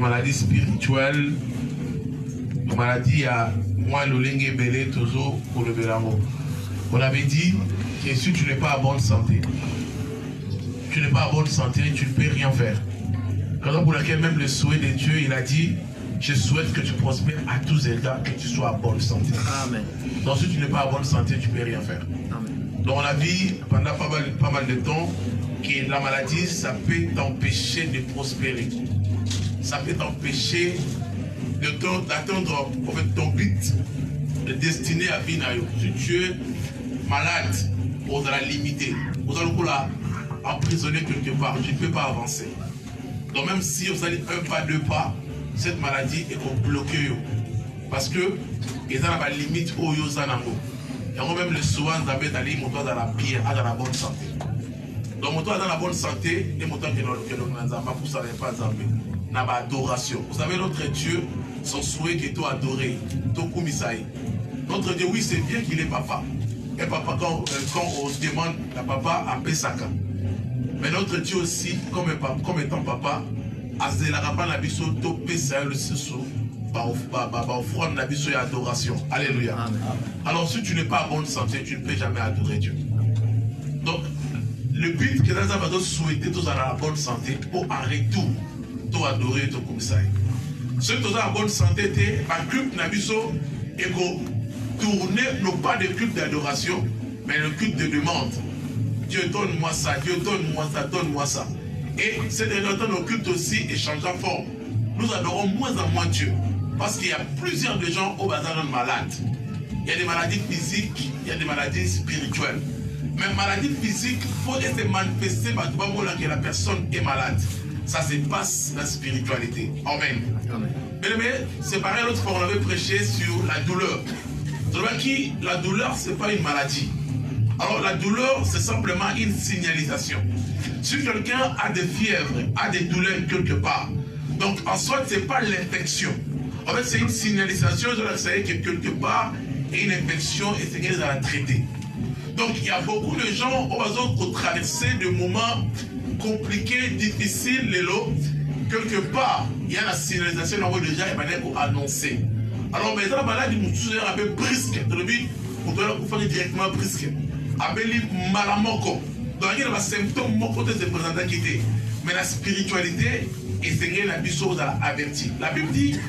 maladie spirituelle, maladie à moi le lingue belé toujours pour le belamo. On avait dit que si tu n'es pas à bonne santé, tu n'es pas à bonne santé, tu ne peux rien faire. Raison pour laquelle même le souhait de Dieu, il a dit, je souhaite que tu prospères à tous égards, que tu sois à bonne santé. Amen. Donc si tu n'es pas à bonne santé, tu ne peux rien faire. Amen. Donc on a vu pendant pas mal de temps que la maladie, ça peut t'empêcher de prospérer. Ça peut t'empêcher d'atteindre ton but de destiné à Vinayo. Si tu es malade, on va la limiter. On va la emprisonner quelque part. Tu ne peux pas avancer. Donc même si vous allez un pas, deux pas, cette maladie est bloquée. Parce que ils ont la limite au Yozanango. Et même le soin d'aller dans la pierre, dans la bonne santé. Donc mon dans la bonne santé, et mon temps que nous n'avons pour ça pas zambé. N'a pas adoration. Vous savez notre Dieu, son souhait que tu adoré, ton kumisaï. Notre Dieu, oui, c'est bien qu'il est papa. Et papa, quand on se demande, la papa a Pesaka. Mais notre Dieu aussi, comme étant papa, Azela pas la biso, to Pesa le sissou, offrande la biso et adoration. Alléluia. Amen. Alors, si tu n'es pas en bonne santé, tu ne peux jamais adorer Dieu. Donc, le but que nous avons souhaité, tous dans la bonne santé, pour en retour, to adorer ton commissaire. Ceux qui sont en bonne santé, un culte nabiso et tourner non pas de culte d'adoration, mais le culte de demande. Dieu donne-moi ça, Dieu donne-moi ça, donne-moi ça. Et c'est dernier temps nos cultes aussi échangent en forme. Nous adorons moins en moins Dieu. Parce qu'il y a plusieurs de gens au bazar malades. Il y a des maladies physiques, il y a des maladies spirituelles. Mais maladie physique, il faut se manifester par que la personne est malade. Ça se passe la spiritualité. Amen. Mais c'est pareil, l'autre fois on avait prêché sur la douleur. La douleur, ce n'est pas une maladie. Alors la douleur, c'est simplement une signalisation. Si quelqu'un a des fièvres, a des douleurs quelque part, donc en soi, ce n'est pas l'infection. En fait, c'est une signalisation, je sais que quelque part, il y a une infection et c'est qu'elle a la traiter. Donc il y a beaucoup de gens qui ont traversé des moments compliqués, difficiles, les lots. Quelque part, il y a la signalisation déjà pour annoncer. Alors, mais la maladie, nous sommes un peu brisque. On doit faire directement brisque. Abeli malamoko. Donc, il y a des symptômes qui se présentent. Mais la spiritualité, et c'est la biso dans averti. La Bible dit,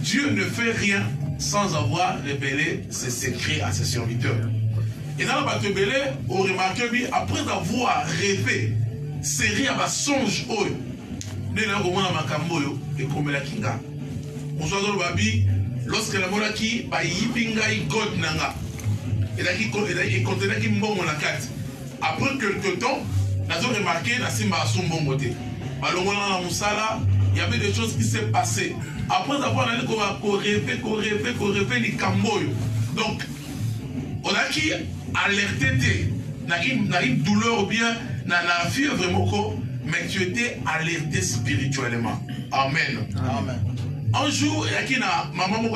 Dieu ne fait rien sans avoir révélé ses secrets à ses serviteurs. Et dans la bataille, on remarque après avoir rêvé, série à songe, et comme la kinga. On soit dans le babi, lorsque la monaki, ba yipinga y god nanga. Et là qui contenait qui mbongo la carte. Après quelques temps, nous avons remarqué na simba asumbo moté. Balongona na musala, il y avait des choses qui s'est passées. Après avoir allé rêver les camboyo. Donc, on a qui alerté na une douleur ou bien na fièvre vraiment. Mais tu étais alerté spirituellement. Amen. Amen. Un jour, il y a maman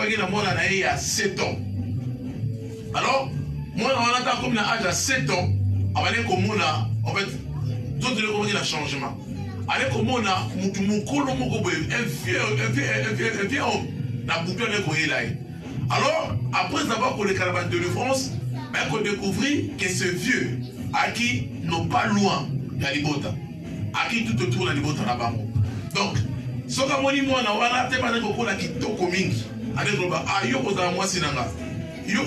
qui a 7 ans. Alors, moi, on a comme l'âge à 7 ans, en fait, d'autres le changement. Avec comme on a un vieux homme, alors, après avoir pour les caravanes de France, on a découvert que ce vieux, à qui n'ont pas loin de la Libota. À qui tout autour de la Libota là-bas. Donc, ce que je dis, moi, je vais vous dire que je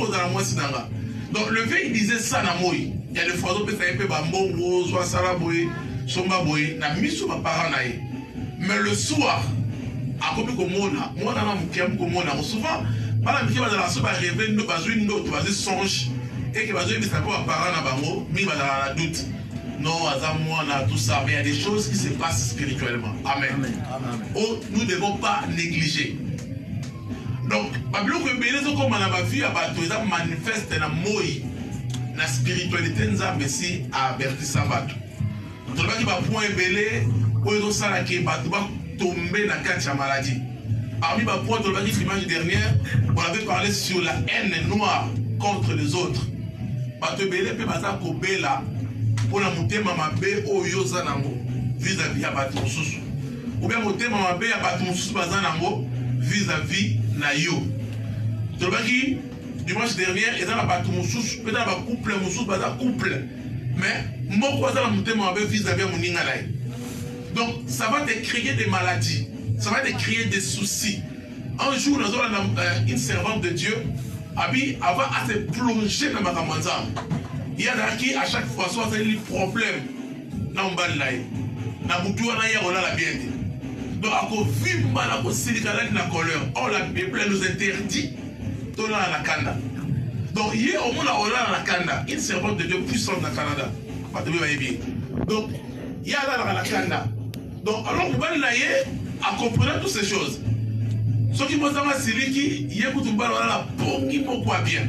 donc, le vieux, il disait ça dans moi. Il y a des fois, il y a des bambos, soit salaboy, somba boy, na miso ma parent. Mais le soir, à côté de moi, souvent, par la mission, on va rêver, nous allons une autre, on va songe, et que va dire que ça peut être parent, mais il va la doute. Non, à moi, tout ça, mais il y a des choses qui se passent spirituellement. Amen. Amen. Amen. Oh, nous ne devons pas négliger. Donc, Babylon que Bénézo comme on a vu à Batoïsa manifeste dans moi, la spiritualité nous a messi à avertir ça Batou. Donc, il va point belé, où il doit qui va tomber dans la maladie. Parmi les points de l'image dernière, on avait parlé sur la haine noire contre les autres. Batou belé peut passer pour Béla pour la monter maman bé au Yozanango vis-à-vis à Batou Soussou. ou bien motema mabe ya bato mosusu baza nango vis-à-vis na yo. Tolobaki dimanche dernier eza na bato mosusu peut na ba couple mosusu baza couple mais moko aza na motema mabe vis-à-vis ya moninga na ye. Donc ça va te créer des maladies, ça va te créer des soucis. Un jour nous avons une servante de Dieu abi avant à se plonger dans ma camanza. Il y a qui à chaque fois soit un problème na mbali na ye na mutu wana ya ola la biente. Donc à ko vimba na ko silikala na colère. Oh la Bible nous interdit de la kanda. Donc hier au monde ola la kanda, une servante de Dieu puissante dans le Canada. Pas de bien. Donc il y a là la kanda. Donc alors mbali na ye à comprendre toutes ces choses. Ce qui m'a dit il y a beaucoup de la pongi pourquoi bien.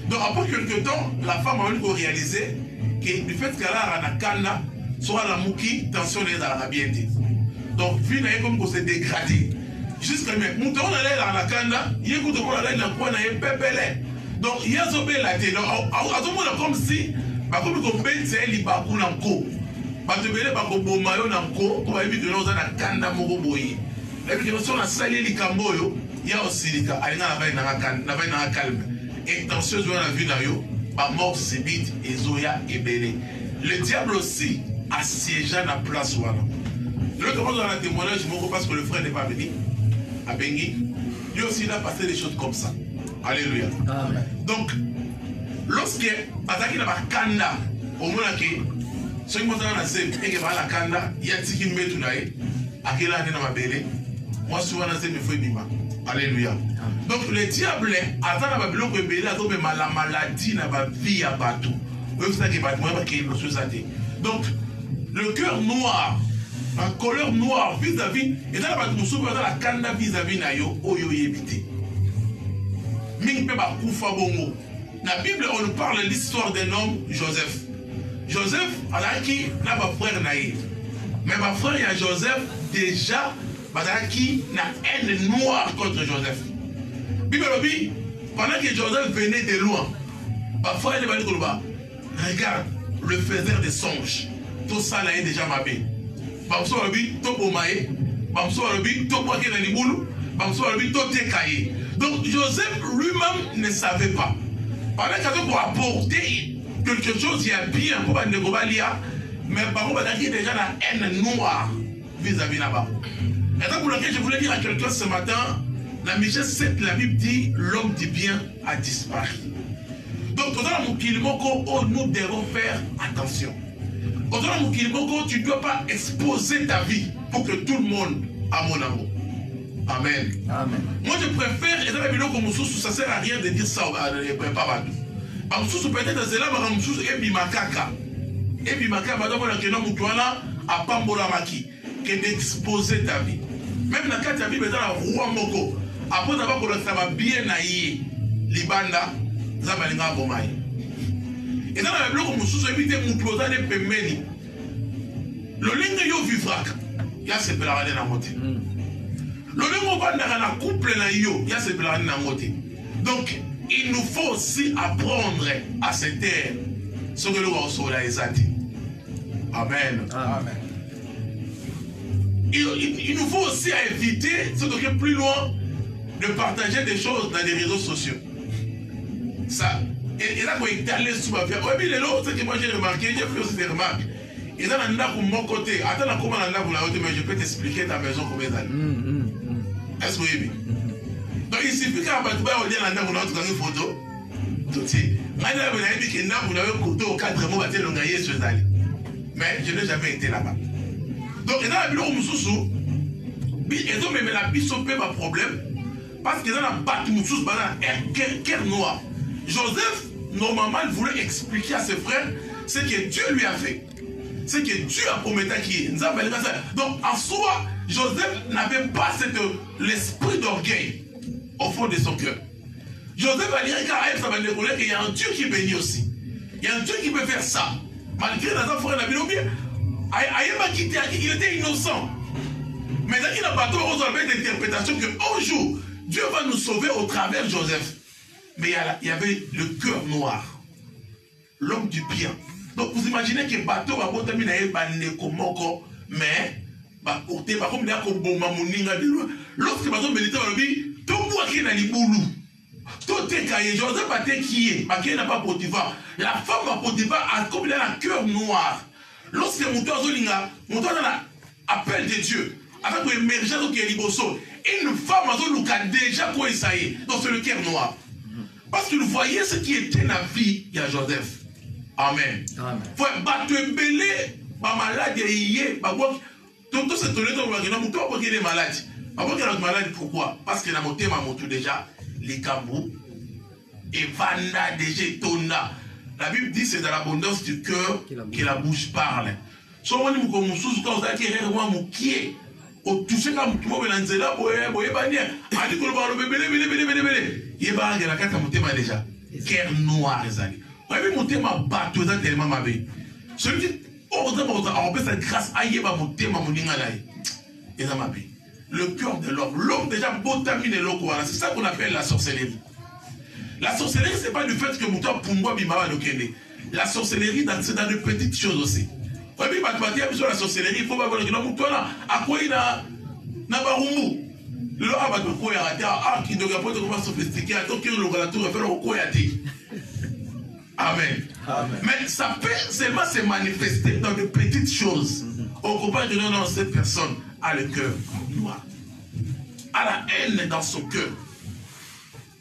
Donc après quelques temps, la femme a réalisé que du fait qu'elle a un kanda, soit la mouki, tension est dans la bienté. Donc, vu comme qu'on s'est dégradé. Jusqu'à maintenant, nous avons allé dans la kanda, il y a beaucoup de aller dans le coin, il y a pépélé. Donc, il y a zobé la télé. Donc, à ce moment-là, comme si, comme on peut dire, il y a beaucoup d'enco. Parce que il y a beaucoup de maillot d'enco, pour éviter que nous avons un kanda mogoboyi. Et puis, si on a sali les camboyo, il y a aussi les cas, il y a un calme. Et dans ce jour, on a vu la mort subite, et Zoya est belé. Le diable aussi assiégé à la place. Le commence dans la témoignage, parce que le frère n'est pas venu à Bengi. Lui aussi, il a passé des choses comme ça. Alléluia. Amen. Donc, lorsque Ataki n'a pas kanda, au moins que ceux qui sont dans la zone et qui vont à la kanda, il y a un petit qui met tout là, à quel année dans ma belle. Moi, souvent, dans cette fois, alléluia. Donc, le diable, attend la Babylone, la maladie n'a pas vie à bateau. Donc, le cœur noir, la couleur noire vis-à-vis, et dans la kanda vis-à-vis na yo, oyo yébité. Ming pe ba koufa bongo. La Bible, on nous parle de l'histoire d'un homme, Joseph. Joseph, alaki, n'a pas frère naïf. Mais ma frère, il y a Joseph, déjà, qui n'a haine noire contre Joseph. Bible dit, pendant que Joseph venait de loin, ma frère, il va dire, regarde, le faiseur des songes. Tout ça là est déjà mabé. Bamso Robi, to Bomae, Bamso Robi, to Boaké dans les boules, Bamso Robi, to Tekaye. Donc Joseph lui-même ne savait pas. Pendant qu'il pour apporter quelque chose, il y a bien pour ne pas lire, mais par contre, il y a déjà la haine noire vis-à-vis là-bas. Et donc pour lequel je voulais dire à quelqu'un ce matin, la Michel 7, la Bible dit, l'homme du bien a disparu. Donc, nous devons faire attention. Tu ne dois pas exposer ta vie pour que tout le monde a mon amour. Amen. Amen. Moi, je préfère, et dans la vidéo comme ça ne sert à rien de dire ça, peut-être c'est là, que d'exposer ta vie. Même dans la Bible, dans la roi Moko, après d'avoir bien naïe, Libanda, Zabalinga Bomaï. Et dans la Bible, comme sous éviter Moutloza de Pemeni, le lingue yo vivra, il y a ce pélarade dans la moitié. Le lingue va dans la couple na yo, il y a ce pélarade dans la moitié. Donc, il nous faut aussi apprendre à se taire ce que nous avons là et Amen. Amen. Il nous faut aussi éviter, ce qui est plus loin, de partager des choses dans les réseaux sociaux. Ça, et là, quand il est allé sous ma vie, oui, mais l'autre, ce que moi j'ai remarqué, j'ai fait aussi des remarques. Et là, pour mon côté, attends, comment on a mais je peux t'expliquer ta maison combien d'années. Est-ce que vous voyez? Donc, il suffit qu'à partir de là, on a une photo. Tout de suite. Maintenant, vous avez dit que vous avez un couteau au 4 mois, vous avez sur les allées. Mais je n'ai jamais été là-bas. Donc, dans la vidéo, ils ont même la bison pas problème. Parce que dans la bâtiment, un cœur noir. Joseph, normalement, il voulait expliquer à ses frères ce que Dieu lui a fait. Ce que Dieu a promis qui est. Donc, en soi, Joseph n'avait pas l'esprit d'orgueil au fond de son cœur. Joseph a dit qu'il y a un Dieu qui bénit aussi. Il y a un Dieu qui peut faire ça. Malgré les enfants de la Bible, il était innocent. Mais il n'a pas trop d'interprétation qu'un jour, Dieu va nous sauver au travers de Joseph. Mais il y avait le cœur noir. L'homme du bien. Donc vous imaginez que le bateau va terminer mais bah porter par comme là comme bon mamoninga de loin lorsque par exemple militaire va dire tout moi qui na libulu tout est caillé Joseph a été qui est bah qui n'a pas Potiphar la femme à Potiphar a comme il a un cœur noir lorsque mon toit zolinga mon toit a appel de Dieu avec l'émergence qui est liboso une femme a déjà quoi ça y est donc c'est le cœur noir parce que vous voyez ce qui était la vie il y a Joseph amen faut battre belé ba malade yé ba tout ce tourné dans le monde pourquoi il est malade pourquoi il est malade pourquoi parce que la montée m'a monté déjà les cambous et vanda déjà tonna la Bible dit c'est dans l'abondance du cœur que la bouche parle souvent nous comme sous quand ça qui est vraiment moukié au toucher comme tout le monde dans zela boye bania a dit que le ballon belé il va la carte monter ma déjà cœur noir ezali ouais monter ma bateau ça tellement ma vie celui qui on peut faire grâce à Yéba monter ma moninga là et ça ma vie le cœur de l'homme déjà botamine l'eau c'est ça qu'on appelle la sorcellerie. La sorcellerie, ce n'est pas du fait que Mouta Pumba Bimaba le Kende. La sorcellerie, c'est dans de petites choses aussi. Oui, mais sur la sorcellerie, il faut pas voir que Mouta là, à quoi il a Nabarumbu. Le loi va te quoi ah, qui doit pas être sophistiqué, à tout qui le relateur va faire le quoi Amen. Mais ça peut seulement se manifester dans de petites choses. On comprend que non, cette personne a le cœur noir. A la haine dans son cœur.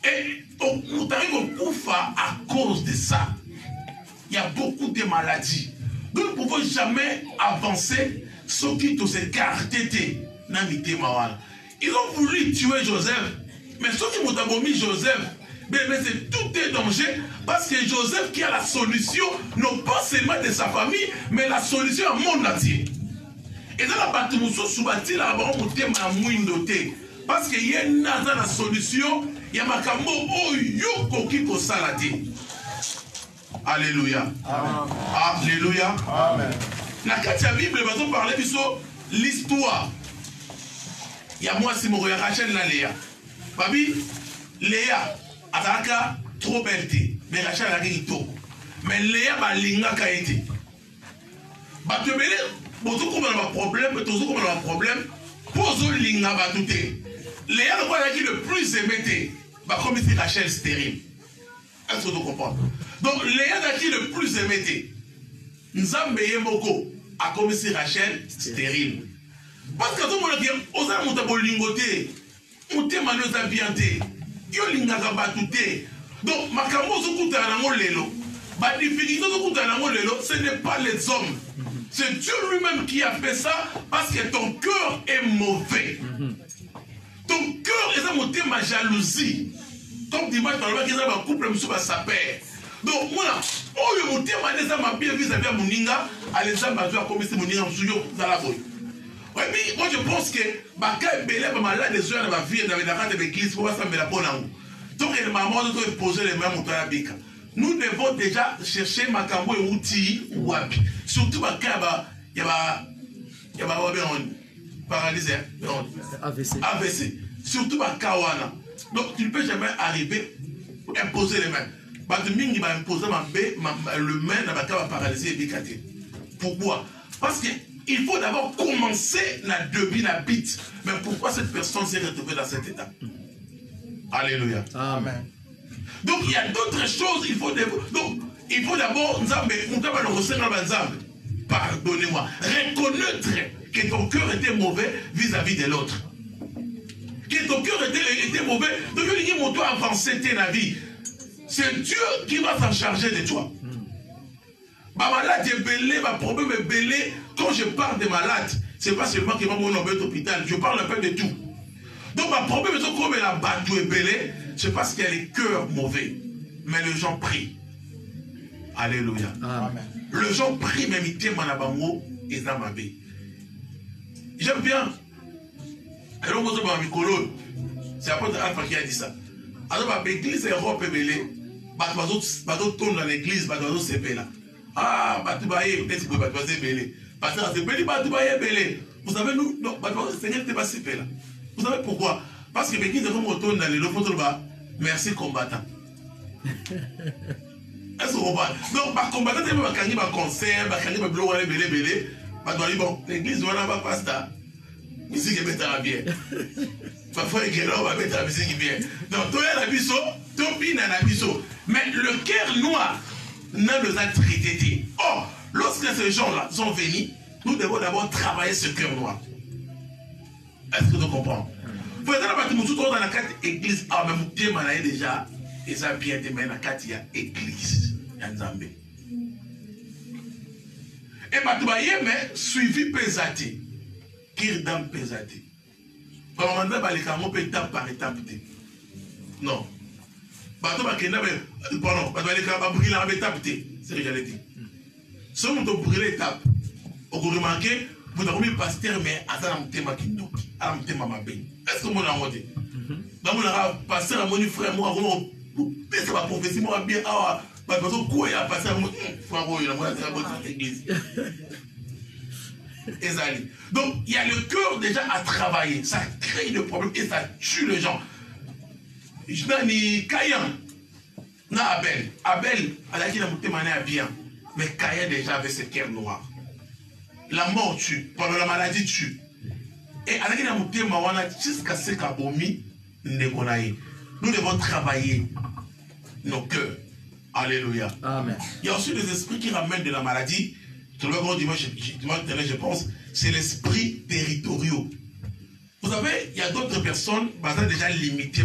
Et nous arrivons au Koufa à cause de ça. Il y a beaucoup de maladies. Nous ne pouvons jamais avancer sans qu'ils tous ces cartes. Ils ont voulu tuer Joseph. Mais ceux qui m'ont mis Joseph, mais c'est tout est danger. Parce que Joseph qui a la solution, non pas seulement de sa famille, mais la solution à mon entier. Et dans la bataille, nous sommes là, parce qu'il y a une solution. Il y a ma kambo oh yoko kiko salati. Alléluia. Alléluia. Amen. La Katia Bible va nous parler de l'histoire. Il y a moi si mon Rachel na Léa. Babi Léa ataka trop belle mais Rachel a gagné tout. Mais Léa ba linga kaiti. Ba te belé bozo comme un problème, tozo comme un problème. Pozo linga ba tout. Léa le quoi qui le plus aimé comme si Rachel stérile. Est-ce que vous comprenez? Donc, Léa qui le plus aimé, Nzambe Yemoko a comme si Rachel stérile. Parce que tout le monde dit, on a monté pour lingoter, on a mané à bienté, yo lingaga batouté. Donc, ma camo se coûte à la lelo. Ma difficulté se coûte à la lelo, ce n'est pas les hommes. C'est Dieu lui-même qui a fait ça parce que ton cœur est mauvais. Ton cœur est monté ma jalousie. Comme dimanche, dans le cas où couple me sa père. Donc, moi, oh, je monte ma bien vis-à-vis de mon ninga, à les hommes à comme si mon ninga dans la boue. Oui, mais moi je pense que Baka est belé, ma malade des yeux dans ma vie, dans la rade de l'église, pour voir ça me la bonne en donc, il m'a demandé de poser les mains à la bika. Nous devons déjà chercher Makambo et outils ou wapi. Surtout Baka, il y a paralysé, AVC. Surtout Bakawana. Donc, tu ne peux jamais arriver à imposer les mains. Badmingi va imposer le main dans la cave paralysée et bicate. Pourquoi? Parce qu'il faut d'abord commencer la début, la bite. Mais pourquoi cette personne s'est retrouvée dans cet état? Alléluia. Amen. Donc, il y a d'autres choses. Il faut d'abord, pardonnez-moi, reconnaître que ton cœur était mauvais vis-à-vis de l'autre. Que ton cœur était mauvais, donc il dit mon toi avancer ta vie. C'est Dieu qui va s'en charger de toi. Ma malade est belé, ma problème est belé. Quand je parle de malade, c'est pas seulement qu'il va mourir dans l'hôpital, je parle un peu de tout. Donc ma problème est comme la bateau est belé, c'est parce qu'il y a les cœurs mauvais. Mais les gens prient. Alléluia. Amen. Les gens prient, mais ils t'aiment en abango et dans ma vie. J'aime bien. Alors, c'est l'apôtre Alpha qui a dit ça. Alors, l'église Europe est belée. Bateau tourne dans l'église, bateau c'est belé. Ah, bateau baye, peut-être que bateau c'est belé. Bateau c'est belé, bateau baye belé. Vous savez, nous, non, bateau c'est n'était pas si belé. Vous savez pourquoi? Parce que l'église Europe tourne dans les lots, merci combattant. Est-ce qu'on va? Donc, par combattant, il y a un concert, il y a un belé. Bon, l'église doit avoir pasteur. musique est bien. Parfois, il va mettre la musique bien. Donc, toi, la biso, toi, la biso. Mais le cœur noir n'a nous a traité. Oh, lorsque ces gens-là sont venus, nous devons d'abord travailler ce cœur noir. Est-ce que tu comprends? Vous êtes dans la carte église, ah, mais mon thème est déjà, et ça bien été, mais la carte, il y a église, il y a Nzambé. Et maintenant, mais suivi pesati, kirdam pesati. Pendant que les camarades peuvent étape par étape. Non. Pardon, les camarades brûlent par étape. C'est ce que j'allais dire. Si on brûle l'étape, on peut remarquer, vous avez un pasteur, mais à ça, on a un thème qui nous. À un thème à ma belle. Est-ce que vous avez un thème? Donc, on a un pasteur, mon frère, moi, on peut ma prophétie, moi, bien, ah, parce que quoi, il y a un pasteur, moi, frère, il y a un pasteur, l'église. Donc, il y a le cœur déjà à travailler. Ça crée des problèmes et ça tue les gens. Je n'ai Caïn, n'a Abel. Abel, elle a dit que bien. Mais Caïn déjà avait ce cœur noir. La mort tue, pendant la maladie tue. Et elle a dit que jusqu'à ce qu'Abomi ne connaisse. Nous devons travailler nos cœurs. Alléluia. Amen. Il y a aussi des esprits qui ramènent de la maladie. Je pense, c'est l'esprit territoriaux. Vous savez, il y a d'autres personnes, déjà limitées,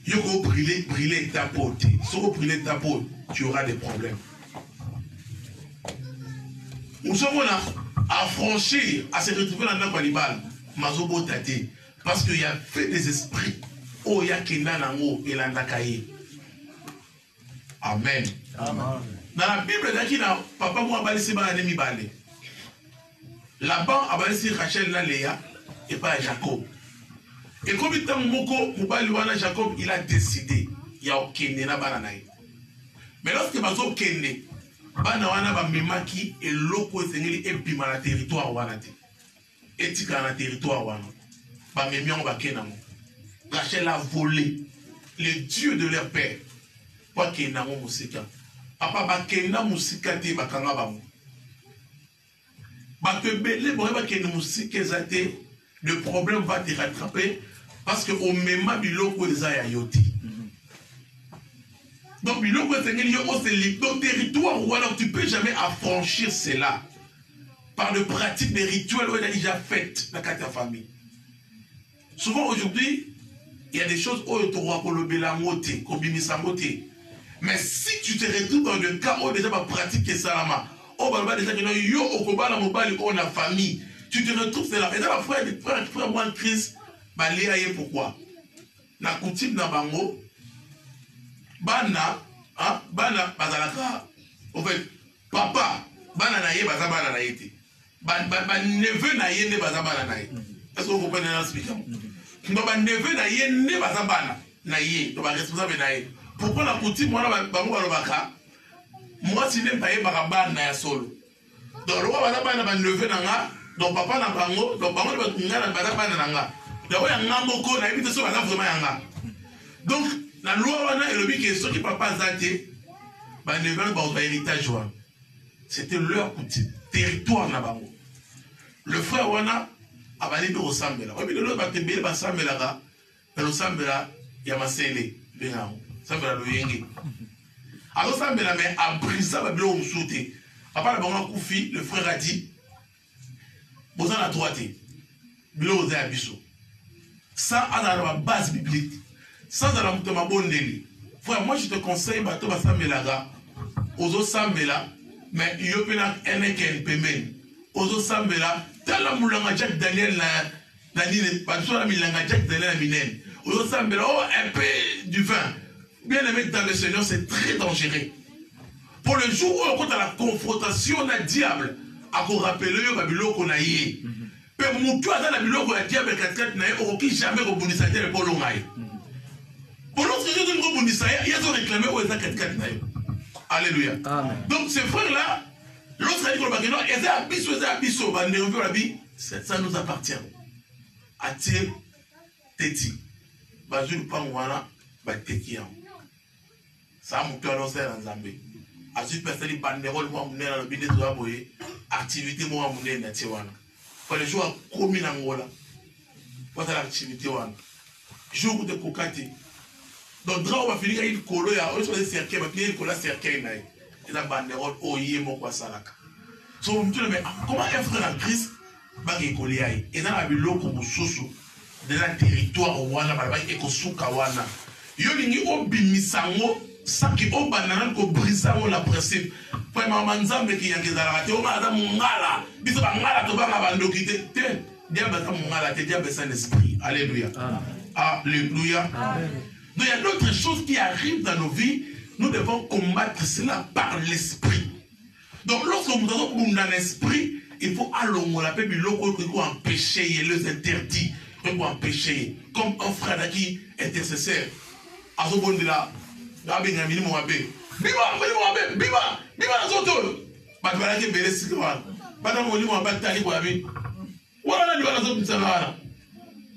il faut brûler ta peau. Si vous brûlez ta peau, tu auras des problèmes. Nous sommes là à franchir, à se retrouver dans notre animal, Mazobo Tate, parce qu'il y a fait des esprits. Oh, il y a Kenanango et l'Andakaye. Amen. Amen. Dans la Bible, il y a papa moi balisi ba anemi balé. Laban a balisi Rachel na Léa et pas Jacob. Et comme il était moko mobali wana Jacob, il a décidé il y a okene na bana naï. Mais lorsque bazo okene bana wana ba memaki et loko esengeli et bima na territoire wana te. Etika na territoire wana. Ba memion ba kenamo. Rachel a volé les dieux de leur père. Pas kenamo musika. Papa bakenda musika te bakanga bamu. Bakebele boye bakenda musika ezate, le problème va te rattraper parce que au même biloko eza ya yoti. Donc biloko ezengeli yo c'est le territoire où alors tu peux jamais affranchir cela par de pratiques des rituels où il a déjà fait dans ta famille. Souvent aujourd'hui, il y a des choses où tu dois kolobela moté, kobimisa moté. Mais si tu te retrouves dans le cas où déjà ma pratique est salama, oh bah déjà que yo okobala mobali on a famille, tu te retrouves c'est là. Et là frère moi Christ, bah léa pourquoi? Na coutume na bango, bana, hein, bana bazalaka. En fait, papa, bana na ye bazabana na yete. Ba neveu na ye ne bazabana na ye. Est-ce que vous comprenez l'explication? Donc ba neveu na ye ne bazabana na ye, donc ba responsable na ye. Pourquoi la coutume, moi, si je n'ai pas de solo. Donc, le roi va lever nanga, donc papa n'a pas donc papa n'a pas nanga. Donc, il y a un moko, il y a un donc, la loi, il y a le but que ceux qui ne peuvent pas zate, le héritage. C'était leur coutume, territoire na bango. Le frère Wana a validé au Sambela. Oui, mais l'autre va te bélir à Sambela, mais au Sambela, il y a ma scellé. Sambela lo yenge. Alors Sambela mais a brisé la bilo moussouté. Papa la bango koufi, le frère a dit Bozan la droite. Bilo oze abiso. Ça a dans la base biblique. Ça dans la moutema bondeli. Frère, moi je te conseille bato ba Sambela ga. Ozo Sambela mais yopena eneken pemen. Ozo Sambela tala mulanga Jack Daniel na nine pas sur la milanga Jack Daniel minen. Ozo Sambela oh un peu du vin. Bien aimé dans le Seigneur, c'est très dangereux. Pour le jour où on compte à la confrontation d'un diable, à qu'on rappelle le biloko qu'on a yé. Mais mon cœur dans la biloko a diable 4-4 naïe, on ne jamais rebondissait le polo naïe. Pour l'autre jour de rebondissait, ils ont réclamé au 4-4 naïe. Alléluia. Donc ces frères-là, l'autre a dit qu'on a dit qu'ils abisso, ça nous appartient. Atir, Teti, Bazul Pangwana, Batekian. Ça mon cœur dans Zambé. À cette personne, banderole, moi, mon dans le bidé de Aboye, activité, moi, mon nez, Natiwana. Quand les jours ont commis l'angola, voilà l'activité. Jour de kokati. Donc, drap, on va finir avec le colo, on va cercueil, on va finir avec le cercueil. Et la banderole, oh, yé, mon quoi, ça là. So, comment un frère en Christ va récoller? Et dans la ville, comme sous de la territoire, wana, et qu'on souka wana. Yo, il y a un bimisango, ça qui est un banana, qu'on brise la principe. Pour maman Nzambe qui y a des arrêtés, on va mon gala, bis à ngala, tu vas m'abandonner. Diable, mon gala, diable, c'est un esprit. Alléluia. Alléluia. Donc il y a d'autres choses qui arrivent dans nos vies, nous devons combattre cela par l'esprit. Donc lorsque nous avons dans l'esprit, il faut allonger la paix, il faut empêcher les interdits, il faut empêcher. Comme un frère qui est intercesseur, à ce moment-là, il y a un minimum à paix. Biba, biba, biba, zoto. But when I get very sick, but I'm only one bad time. What are you going to do?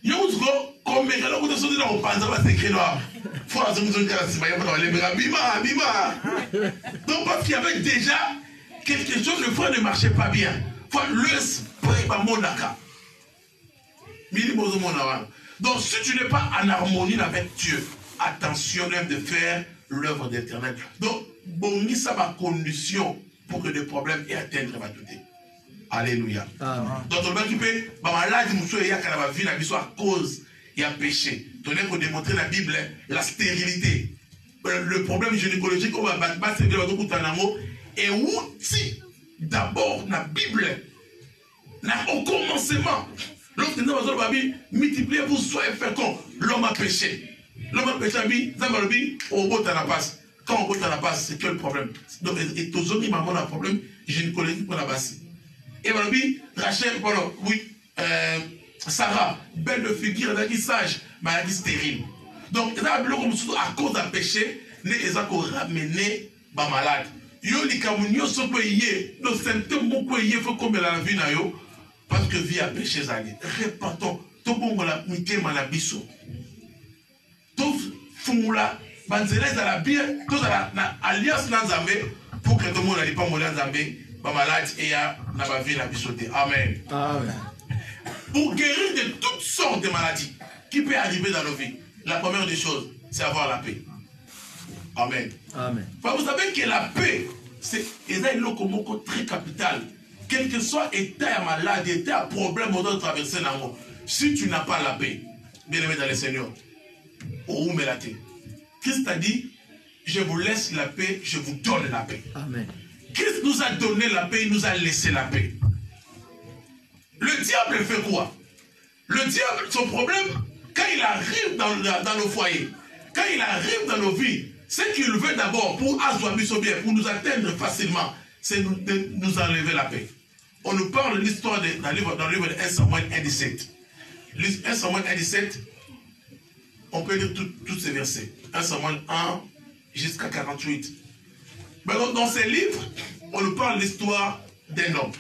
You would go, come make a look at the soldier of Panza, the killer. For us, Bima, Bima. Donc, parce qu'il y avait déjà quelque chose, le frère ne marchait pas bien. L'esprit va monaka. Donc, si tu n'es pas en harmonie avec Dieu, attention même de faire l'œuvre d'Éternel. Donc, bon, ça va condition pour que le problème ait atteindre ma douté. Alléluia. Donc, on va occuper, malade, il y a la vie, la vie soit à cause, il y a péché. Donc, il faut démontrer la Bible, la stérilité. Le problème gynécologique, on va battre, c'est et outil, d'abord, la Bible, au commencement, lorsque nous avons multipliez-vous, soyez féconds, l'homme a péché. L'homme a péché, au bout de la passe. Quand on bout de la passe, c'est quel problème? Donc, et tous les gens qui ont un problème gynécologique pour la basse. Et voilà, Rachel, voilà, oui, Sarah, belle de figure, qui sage, maladie stérile. Donc, à cause d'un péché, les gens qui ont ramené les malades. Yo, les Camerounais sont payés, nos symptômes sont payés, il faut qu'on la vie na yo, parce que vie a péché, répétons, tout bon, la mité, malabiso. Tout fumula, banzelès à la bière, tout à l'alliance dans Zambé, pour que tout le monde n'ait pas mourir dans Zambé, malade et à la vie la bisoté. Amen. Amen. Pour guérir de toutes sortes de maladies qui peuvent arriver dans nos vies, la première des choses, c'est avoir la paix. Amen. Amen. Vous savez que la paix, c'est un très capital. Quel que soit état à maladie, état à problème, on doit traverser l'amour. Si tu n'as pas la paix, bien aimé dans le Seigneur, où me la paix? Christ a dit, je vous laisse la paix, je vous donne la paix. Amen. Christ nous a donné la paix, il nous a laissé la paix. Le diable fait quoi? Le diable, son problème, quand il arrive dans nos foyers, quand il arrive dans nos vies, ce qu'il veut d'abord pour bien, pour nous atteindre facilement, c'est nous enlever la paix. On nous parle de l'histoire dans le livre de 1 Samuel 1,17. 1 Samuel 1,17, on peut lire tous ces versets. 1 Samuel 1 jusqu'à 48. Mais dans ces livres, on nous parle de l'histoire d'un homme,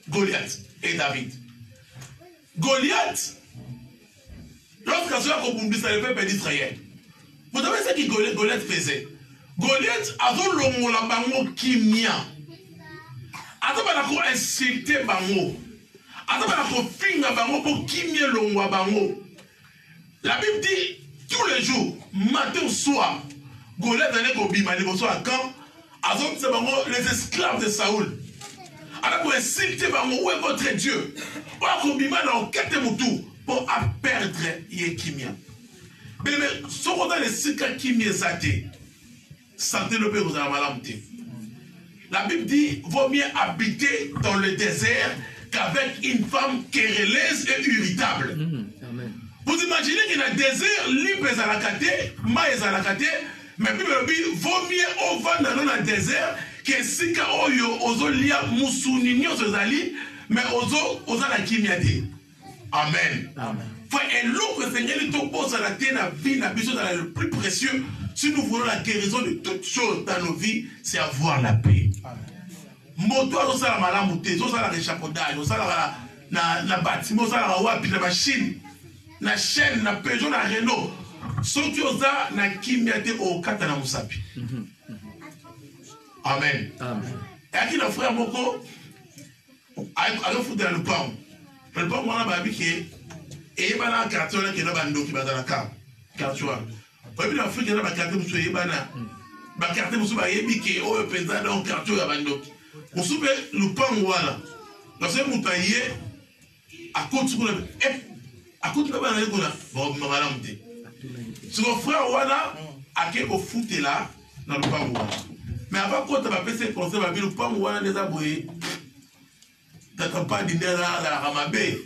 Goliath et David. Goliath, lorsqu'on soit compromis dans le peuple d'Israël, vous savez ce que Goliath faisait? Goliath a fait le bango kimia. A fait insulter bango. A fait finga bango pour kimia le bango. La Bible dit tous les jours, matin ou soir, Goliath allait au bimani au soir quand a fait les esclaves de Saoul. A fait insulter bango où est votre Dieu? On a fait bimani en quête moutou pour perdre Yekimia. Mais ce qu'on a les cycles qui m'y est santé le père vous a malamté. La Bible dit vaut mieux habiter dans le désert qu'avec une femme querelleuse et irritable. Amen. Vous imaginez qu'il y a un désert libre à la caté, maïs à la caté, mais Bible dit vaut mieux au vent dans le désert que si oyo ozo lia musunini ozali mais ozo la kimiade. Amen. Amen. Et l'eau que le Seigneur nous pose à la terre, la vie, la vision dans le plus précieux, si nous voulons la guérison de toutes choses dans nos vies, c'est avoir la paix. Moto, on a la montée, on a la réchappodage, on a la bâtiment, on a la machine, la chaîne, la Peugeot, la Renault. Sauf que on a la kimiate au katana musapi. Amen. Et à qui le frère Moko, Alors faut dans le pont. Le pont on a babi que et bana quartier là qui na bando qui va dans la carte. Quartier. Puis l'Afrique na ba quartier muso e bana. Ba quartier muso ba yebi que o penza dans quartier ya bando. Muso be le pont wala. Parce que mutaye à côté kuna à côté na bana kuna bon mangala mute. Son frère wala ake au foot là dans le pont wala. Mais avant quand tu vas passer conseil va le pont wala les aboyés. T'attends pas dîner là la ramabé.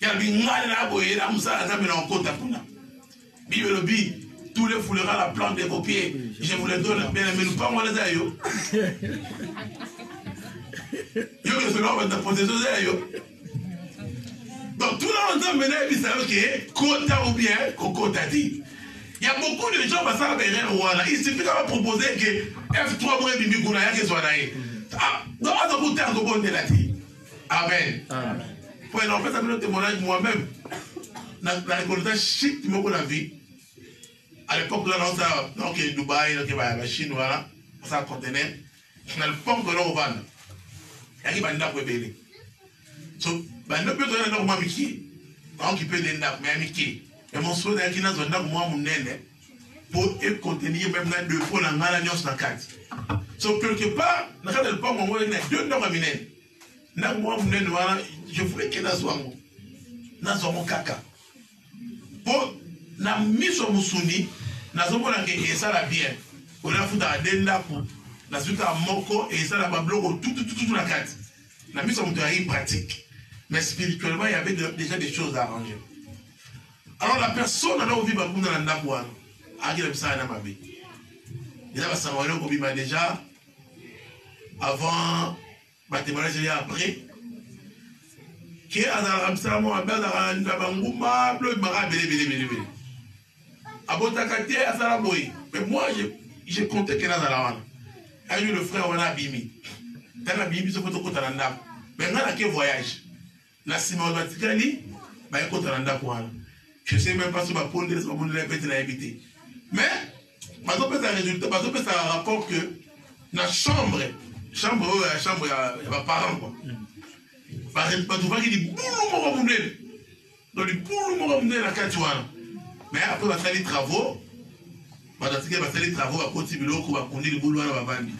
Il y a bien là boyé là musa la zamina en côte à kuna. Bible bi tous les foulera la plante de vos pieds. Je vous les donne bien mais le pont wala za yo. Yo que cela va te poser ça yo. Donc tout le monde maintenant il savent que quota ou bien quota dit. Il y a beaucoup de gens qui savent rien voilà. Il suffit de proposer que F3 moins bibi kuna ya que soit là. Ah, donc à ce côté on peut la dire. Amen. Amen. Pour en fait, ça me donne témoignage moi-même. Dans la récolte chic du monde de la vie. À l'époque là, donc Dubaï, donc la Chine, voilà, ça contenait. Dans le pont de l'Ovan, il y a un banda pour bébé. So, banda peut donner un homme Mickey. Donc il peut donner un Mickey. Et mon souhait est qu'il y a un homme moi mon nez pour contenir même dans deux fois la maladie dans la carte. So quelque part, dans le pont, on voit deux hommes minés. Je voulais que nous mon caca. Pour na mission musuni, na zomona que ça la bien. On a foutu à denda pour la suite à moko et ça la bablo tout la carte. La mission est pratique. Mais spirituellement, il y avait déjà des choses à arranger. Alors la personne a envie de vivre dans la ndakouane. Agile ça na mabe. Déjà va savoir que déjà avant témoignage après que azala mo abada na banguma blo mara bele abotakate azala boy mais moi j'ai compté que azala wana ayo le frère wana bimi tana bimi so foto kota na mais ngala ke voyage na sima automatically ba kota na wana je sais même pas si va pondre ça mon répéter la éviter mais bazo pesa résultat bazo pesa rapport que na chambre il y a parents quoi. Par exemple, tu vois qu'il dit boulou mon donc du boulou mon la catuana. Mais après va faire les travaux, va faire les travaux à côté de l'eau va conduire le boulot à la bandi.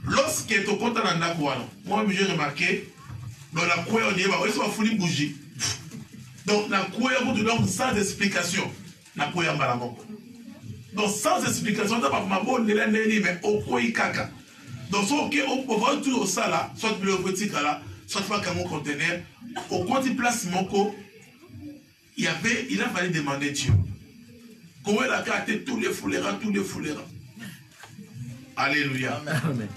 Lorsque tu comptes dans la quoi, moi j'ai remarqué dans la cour on y va, on va fouler bougie. Donc la cour donc sans explication, la cour en balamoko. Donc sans explication, t'as pas ma bonne mais au quoi il caca. Donc, on peut voir tout ça là, soit le petit là, soit pas comme un conteneur. Au compte de place Moko, il a fallu demander Dieu. Comment il a gâté tous les foulerats. Alléluia. Amen.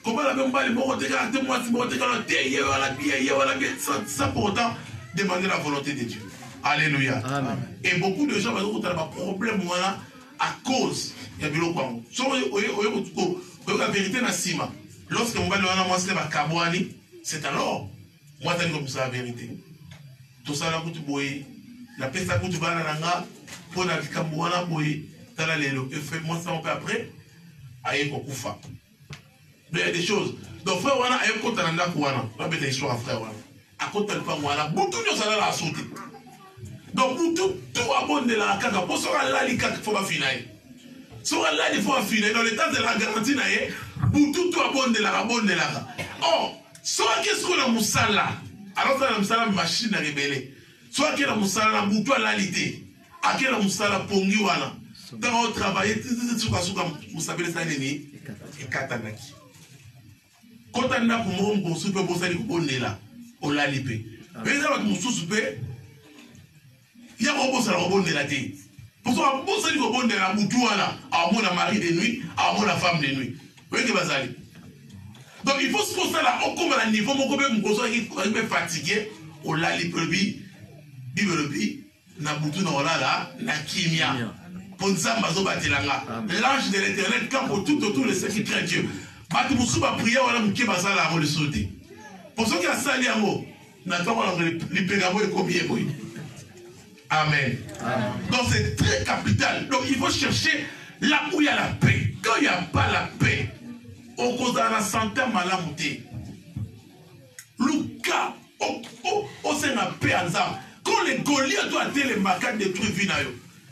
Comment il a même pas les mots de gâter, moi, sans pour autant demander la volonté de Dieu. Alléluia. Amen. Et beaucoup de gens ont un problème à cause de l'eau. La vérité na sima. Lorsque on va le voir moi c'est ma kabouani, c'est alors moi t'as comme ça la vérité. Tout ça là que tu bois, la peste que tu vas na nga pour la kabouana boy, t'as la lelo. Et fait moi ça un peu après, aïe kokufa. Mais il y a des choses. Donc frère wana aïe kota na kouana, pas bête histoire frère wana. À côté de pas wana, beaucoup de ça là la sauter. Donc tout abonne la kaka, pour ça là les kaka faut pas finir. So là il faut affiner dans l'état de la garantie na ye tout abonne la oh soit qu'est-ce qu'on a musala alors ça la musala machine à révéler soit que la musala butu à l'alité à quel musala pongi wana dans au travail tout suka musabele ça nini et katanaki quand on a pour mon super bosali ko bonela o la lipe mais ça va mususu pe ya ko bosala ko bonela te. Pour ça, on peut dire que la boutouana, à mon mari de nuit, à mon femme de nuit. Vous voyez que vous allez. Donc il faut se poser là, on commence à niveau, mon copain, mon copain, il est fatigué, on l'a liprebi, na boutou na là, na kimia. Pour ça, mazo batelanga. L'ange de l'éternel campe tout autour de ceux qui craignent Dieu. Bati musuba prier, on a mouké basala avant le sauter. Pour ceux qui ont sali à mot, n'attends pas les pégamo et combien boy. Amen. Amen. Donc c'est très capital. Donc il faut chercher là où il y a la paix. Quand il n'y a pas la paix, on cause à la santé malamouté. Luka, au sein de paix ensemble. Quand les Goliaths doivent être les marquants détruire Vinayo,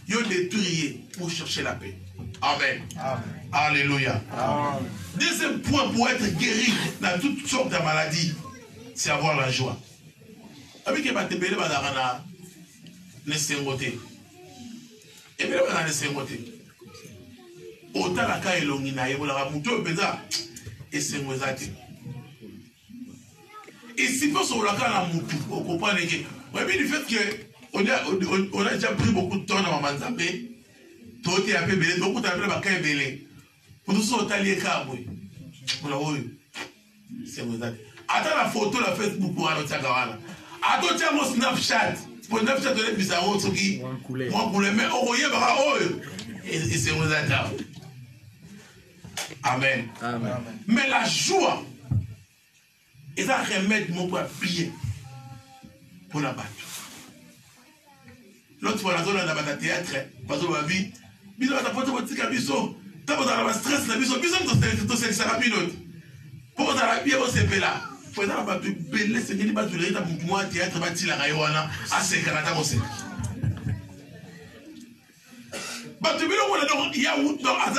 ils ont détruit pour chercher la paix. Amen. Amen. Alléluia. Amen. Deuxième point pour être guéri dans toutes sortes de maladies, c'est avoir la joie. Avec les batébélés, badara ne s'engoté. Et bien, on a ne s'engoté. Autant la caille longuina, et on a mouté au pédard, et c'est moi. Et si vous sur la caille, on comprend que. Oui, mais du fait qu'on a déjà pris beaucoup de temps dans ma manzapé, tout est un peu belé, beaucoup d'appelés à caille belé. Pour tout ça, on a lié caboué. C'est moi. Attends la photo, la Facebook pour aller au Tchagawana. Attends, tiens mon Snapchat. Pour Snapchat, on est bizarre, on est qui. Moi, pour les mains, on et c'est moi. Amen. Amen. Mais la joie, et ça remet mon poids plié pour la battre. L'autre fois, la zone de la théâtre, parce que la vie, il y a un petit cabisso, tu as un stress, tu as un stress, ça va pilote. Pour que la vie, on s'est fait là. Il faut que tu belles, c'est qu'il y a un mois de théâtre, tu as un à ces Canada aussi. Il y a un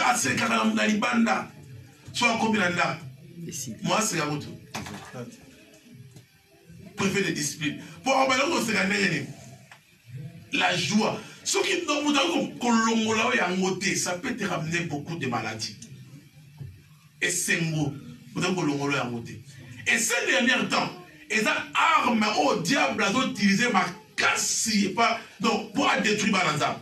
assez Canada dans les bandes. Soit combien là? Moi, c'est la route. Préfet de discipline. Pour avoir la joie. Ce qui nous donne ça peut te ramener beaucoup de maladies. Et c'est un et ces derniers temps, les armes au diable ont utilisé ma casse pour détruire Balanza.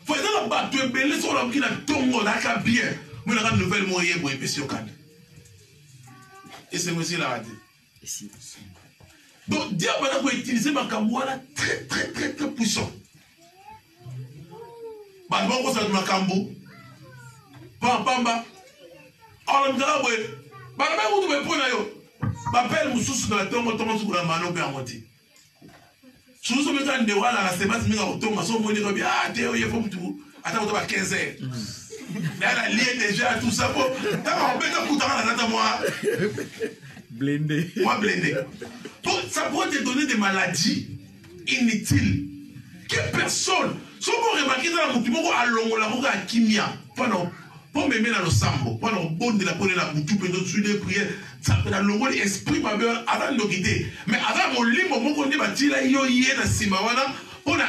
Il faut que tu aies belé sur l'homme qui n'a pas bien. Mais la nouvelle moyen pour épicer au cadre. Et c'est aussi la raté. Donc, diable a utilisé ma camouala très puissant. Bah, bon, ça de ma cambo. Pamba. On me dira, oui. Bah, même vous devez prendre yo. Bah, pelle moussous dans la tombe, tombe sur la mano, bien monté. Sous ce moment, de voir la sébasse, mais on tombe, on me dit, ah, t'es où il faut tout. Attends, on va 15 heures. Mais elle a lié déjà tout ça. T'as un peu de moi. Blindé. Moi, blindé. Ça pourrait te donner des maladies inutiles. Que personne. Si vous remarquez dans la mouture, à l'ongle, à Kimia, pendant. Pour me mettre dans le sambo, pendant bon de la bonne la mouture, pendant sur les prières, ça peut dans l'ongle, esprit, ma belle, avant de quitter. Mais avant mon lit, mon mot, on dit, bah, tu l'as yo, yé, na simawana. On a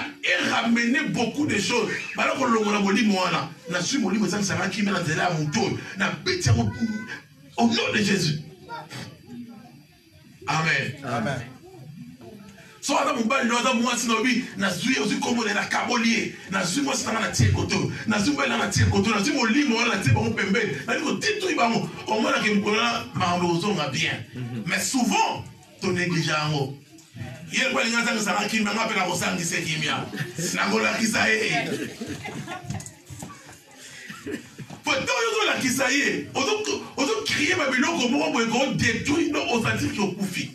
ramené beaucoup de choses. Alors que l'on a volé moi là, na suis mon livre ça va qui met dans la mouton, na bête au nom de Jésus. Amen. Amen. So ada mobali no ada mwasi no bi na suis aussi comme na kabolier, na suis moi ça na tie koto, na suis moi na tie koto, na suis mon livre na tie bon pembe. Na ko titu ibamo, au moins que m'kola ma mbozonga bien. Mais souvent ton négligence. Hier kwa linga zanga sana kimia ngape na kosangise kimia na kolakisa yeye Pourtant yo kolakisa yeye ozo crier ba biloko moko boye ko détruire no osantir ki okufi.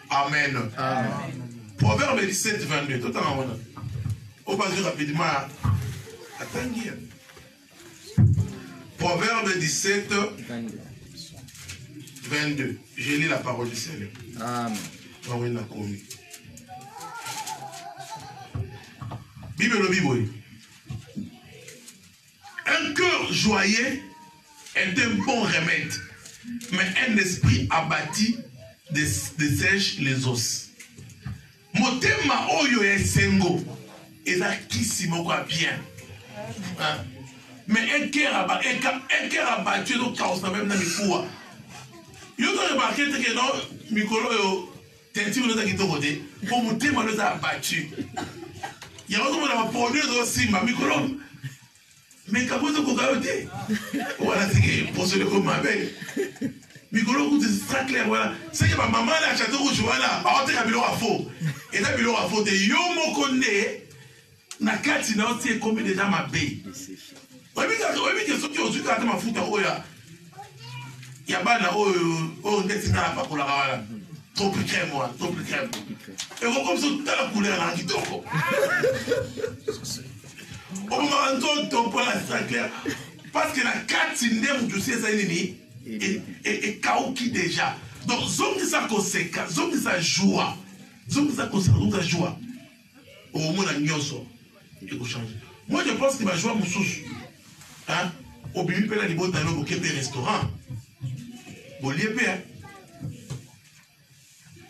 Amen. Amen. Proverbe 17 22 tout en wana. On va dire rapidement attendez. Proverbe 17 22. Je lis la parole du Seigneur. Amen. Bible. Un cœur joyeux est un bon remède, mais un esprit abattu dessèche les os. Motema oyo esengo ezakisi moko bien. Mais un cœur abattu donc chaos même dans les fours. Yo dois remarquer que non mikolo yo tenti vous qui côté pour monter mal les a battu. Il y a autre monde à produire aussi ma mikolo. Mais quand vous êtes côté voilà c'est que pour ce comme ma belle. Mikolo c'est très clair voilà. C'est que ma maman a acheté rouge voilà, a rentré à bilo à faux. Et là bilo à faux de yo mo connaît na kati na aussi comme déjà ma baie. Oui mais ceux qui ont su quand ma foot oya. Il y a pas là oh ndeti na pa pour la wala. Trop plus crème moi, trop plus crème. Et comme ça toute la couleur là qui toko. Au moment où ton point là c'est clair parce que la carte ndem tu sais ça nini et kaoki déjà. Donc, zongisa koseka, zongisa joie. Zongisa koseka, zongisa joie. Au moins, la nyonso. Il faut changer. Moi, je pense qu'il va jouer à Moussous. Hein? Au bibi pe la libo tano au kepe restaurant. Bon, lié pe, hein?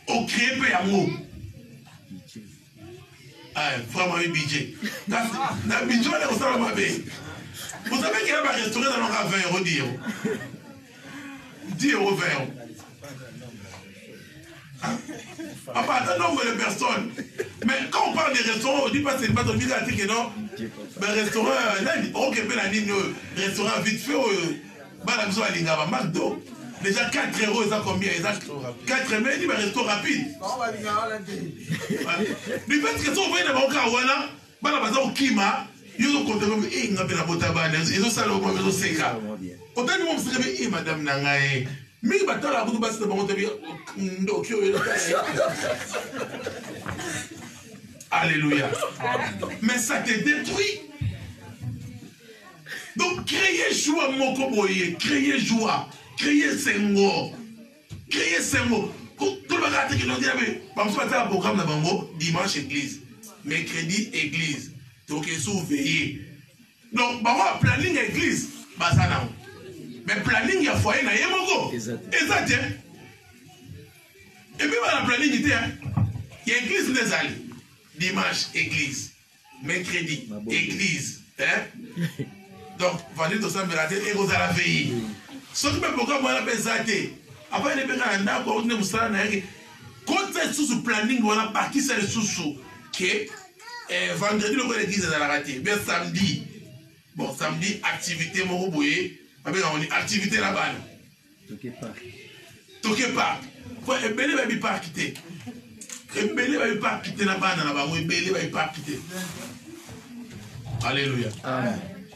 Au crépe à mot. Ah, frère, moi, budget. Dans budget, on est au salon, ma belle. Vous savez qu'il y a un restaurant dans le 20 euros, 10 euros. 10 euros, 20 euros. Ah, pas un nombre de personnes. Mais quand on parle des restaurants, on dit pas que c'est une base, on dit que non. Mais restaurant, là, on peut la ligne, restaurant vite fait, la maison à l'Ingaba, McDo. Déjà 4 euros, ils ont combien? Ils ont 4 euros, ils disent restaurant rapide. Du fait que si on veut dans le cas, la base au Kima, ils ont compté comme ils ont fait la botabane, ils ont salé au moins, ils ont séqué. Autant de monde se réveille, madame Nangaye. Mais il va t'en la boue basse de mon tabi. Alléluia. Mais ça te détruit. Donc créer joie, mon coboye, créer joie, créer sengo, créer sengo. Tout le monde qui l'ont dit, par exemple, un programme de Bango, dimanche église, mercredi église. Donc ils sont veillés. Donc, Bango planning église, bah ça non. Mais planning, il y a foyer, il y a mon exact. Et puis, la planning, il y a église des alliés. Dimanche, église. Mercredi, église. Hein? Donc, vendredi, tout ça, mais la tête, et vous allez veiller. Ce qui me programme, on a besoin de. Après, il y a un an, on a besoin de. Quand c'est sous ce planning, on a parti sur le sous-sous. Que vendredi, on a l'église dans la ratée. Mais samedi, bon, samedi, activité, mon bouillé. On dit activité là-bas. Toké pas. Faut ébélé va pas quitter. Ébélé va pas quitter là-bas là-bas. Ébélé va pas quitter. Alléluia.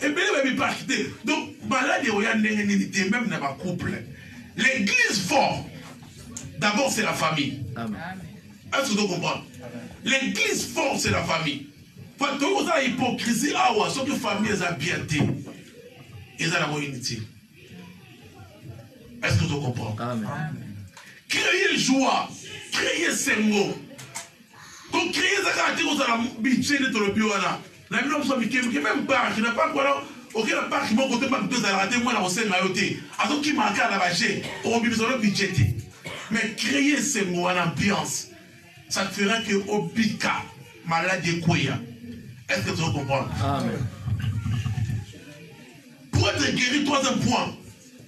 Ébélé va pas quitter. Donc malade il y a une même dans ma couple. L'église forte. D'abord c'est la famille. Amen. Est-ce que tu comprends? L'église forte c'est la famille. Faut toujours ça hypocrisie ah ouais, sauf que famille est à bienté. Ils ont la bonne unité. Est-ce que tu comprends? Amen. Créer joie, créer sengo. Donc créer ça quand tu as un budget de ton bureau là. La vie nous qui même pas, qui n'a pas quoi. Ok, la part qui m'a côté pas deux à rater moi la recette mayoté. Alors qui marque à la bâcher, on besoin de budget. Mais créer sengo en ambiance, ça te fera que au bika maladie quoi. Est-ce que tu comprends? Amen. Pour être guéri, troisième point,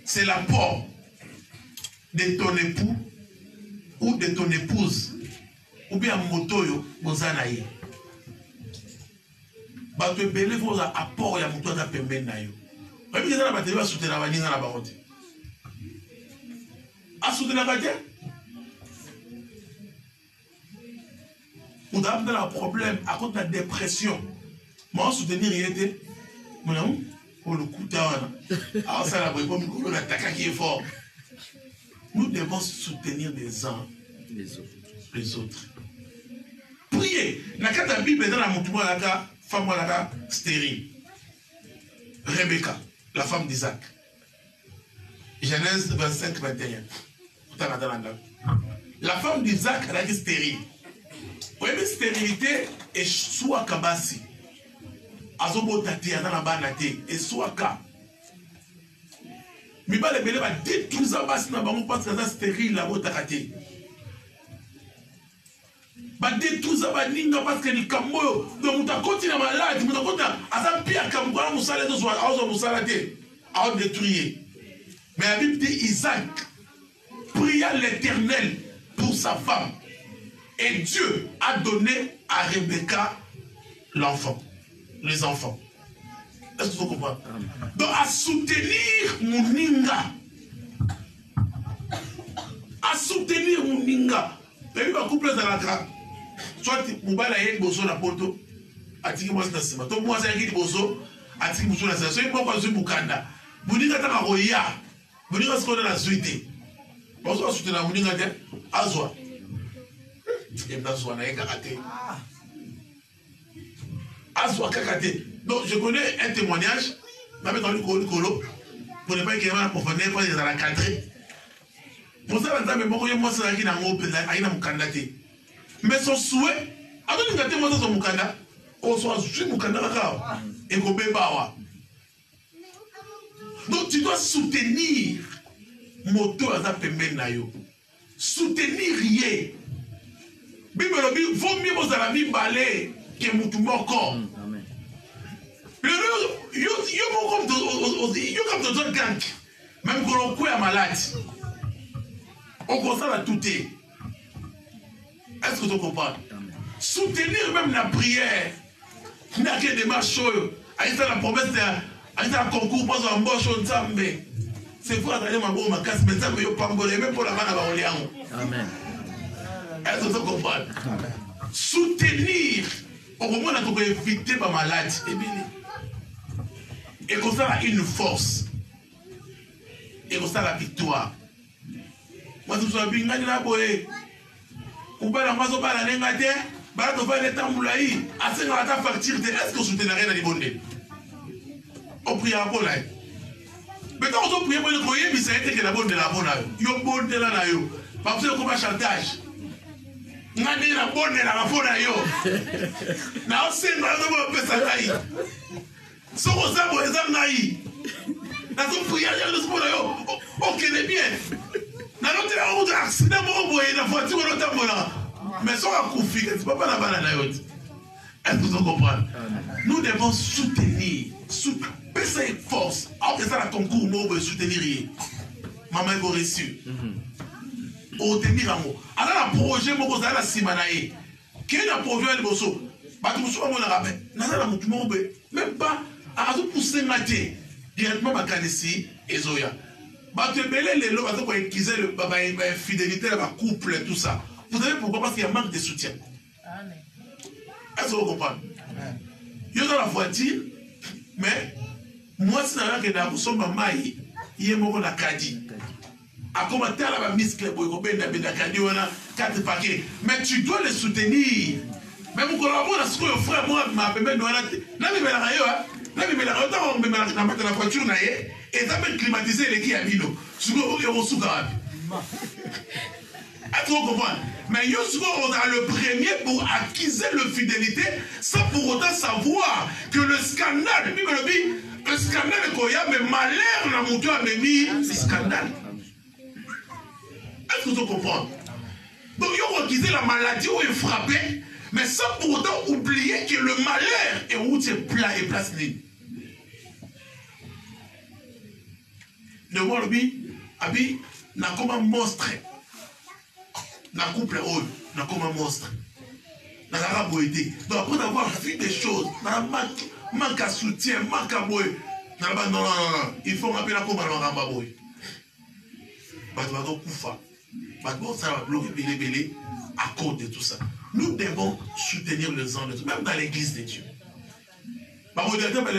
c'est l'apport de ton époux ou de ton épouse ou bien motoyo bozanaye. Bato ebele faut apport ya moto za pembeni na yo. Même si na bateli ba soutenir ba ninga na ba rote. A soutenir ba te? Ou d'avoir un problème à cause de la dépression. Moi soutenir rien était. Mon amour pour le coup d'âne. Alors ça la réponse nous l'attaque qui est fort. Nous devons soutenir les uns les autres. Priez. La carte de la Bible est dans la montre la femme la stérile. Rebecca, la femme d'Isaac. Genèse 25, 21. La femme d'Isaac, elle a dit stérile. Vous voyez, stérilité est soit kabasi. Azobo tati dans la banate et soit ka. Mais pas les bébés va détruire ça parce que c'est stérile la botakate. Va détruire ça va ninga parce que ni kambo donc ta continue malade, tu me compte à pire kambo la musala de soit à musalate à détruire. Mais la Bible dit Isaac pria l'Éternel pour sa femme et Dieu a donné à Rebecca l'enfant. Les enfants. Est-ce que vous comprenez? Donc, à soutenir mon ninga. À soutenir mon ninga. Mais il va couper dans la grave. Soit vous balayez bozo na poto. Atiki moi c'est ça. Donc moi c'est qui bozo. Atiki bozo na ça. Soit moi quand je bukanda. Moninga ta roya. Moninga ce qu'on a la suite. Bozo soutenir mon ninga te. Azwa. Et dans soi na karaté. Azwa kakate. Donc je connais un témoignage, ma mère dans le colo, pour ne pas qu'il y ait un profondeur, pour les la cadrer. Mosala nzambe moko ye mwasi azalaki nango mpenza ayi na mokanda te. Mais son souhait, atoninga te mwasi azwa mokanda, oso azwi mokanda kaka ekobeba awa. Donc tu dois soutenir moto aza pembeni na yo. Soutenir ye. Bible lobi vaut mieux bozala mibale ke mutu moko. Yo comme de gang, même quand on est malade, on constate à tout. Est-ce que tu comprends? Soutenir même la prière, il n'y a que des marches, il y a la promesse, il y a un concours pour un bon chose, c'est pour aller à ma casse, mais ça me fait pas même pour la main à Orléans. Amen. Est-ce que tu comprends? Soutenir, au moment où on a évité ma malade, et comme ça, il a une force. Et comme ça, la victoire. Moi, je suis bien là, boy. Ou pas la maison, pas la négate. Bah, tu vas aller t'embouler. À ce moment-là, facture. Est-ce que vous soutenez rien dans les bonnes? On prie à Paul. Mais quand on prie, on prie, mais c'est que la bonne de la bonne. Yo bonne de la yo. Parce que comme un chantage. Ngani la bonne de la bonne yo. Na c'est moi je me pesa kai. So ko sa bo ezam nai. Na so priya ya le sport yo. OK les bien. Na no te la route accident mo boye na voiture no tambola. Mais so a koufi, c'est pas la banane yo. Est-ce que vous comprenez? Nous devons soutenir, baisser avec force. Alors que ça la concours mo bo soutenir. Maman go reçu. Au tenir à moi. Alors la projet mo ko za la simanae. Quel est le projet le bosso? Ba tu so mo na rappel. Na za la mutu mo be. Même pas à tout pousser maté directement bakanisi ezoya bato belé les lots bato ko inquiser le baba fidélité la couple tout ça. Vous savez pourquoi? Parce qu'il y a manque de soutien. Amen. Est-ce que vous comprenez? Amen. Yo dans la voiture mais moi si na que na kusomba mai yé moko na kadi a commenter la ba muscle boy ko benda benda kadi wana 4 paquets mais tu dois les soutenir. Même quand on a ce que frère moi m'a permis de voir là mais la rayo là mais la rayo on me met dans la voiture na et ça peut climatiser les qui à vino sur au souka. Est-ce que vous comprenez? Mais yo on a le premier pour acquérir le fidélité sans pour autant savoir que le scandale le scandale qu'on y a mais malheur na mon a mis scandale. Est-ce que vous comprenez? Donc yo acquérir la maladie où est frappé. Mais sans pour autant oublier que le malheur est où tu es plat et place libre. Le monde abi n'a comme un monstre. N'a couple haut, n'a comme un monstre. N'a pas boité. Donc après avoir vu des choses, n'a manque à soutien, manque à boy. N'a pas non. Il faut m'appeler comme un ramba boy. Bah tu vas donc koufa. Bah bon ça va bloquer belé à cause de tout ça. Nous devons soutenir les hommes, même dans l'église de Dieu. Ma modérateur, il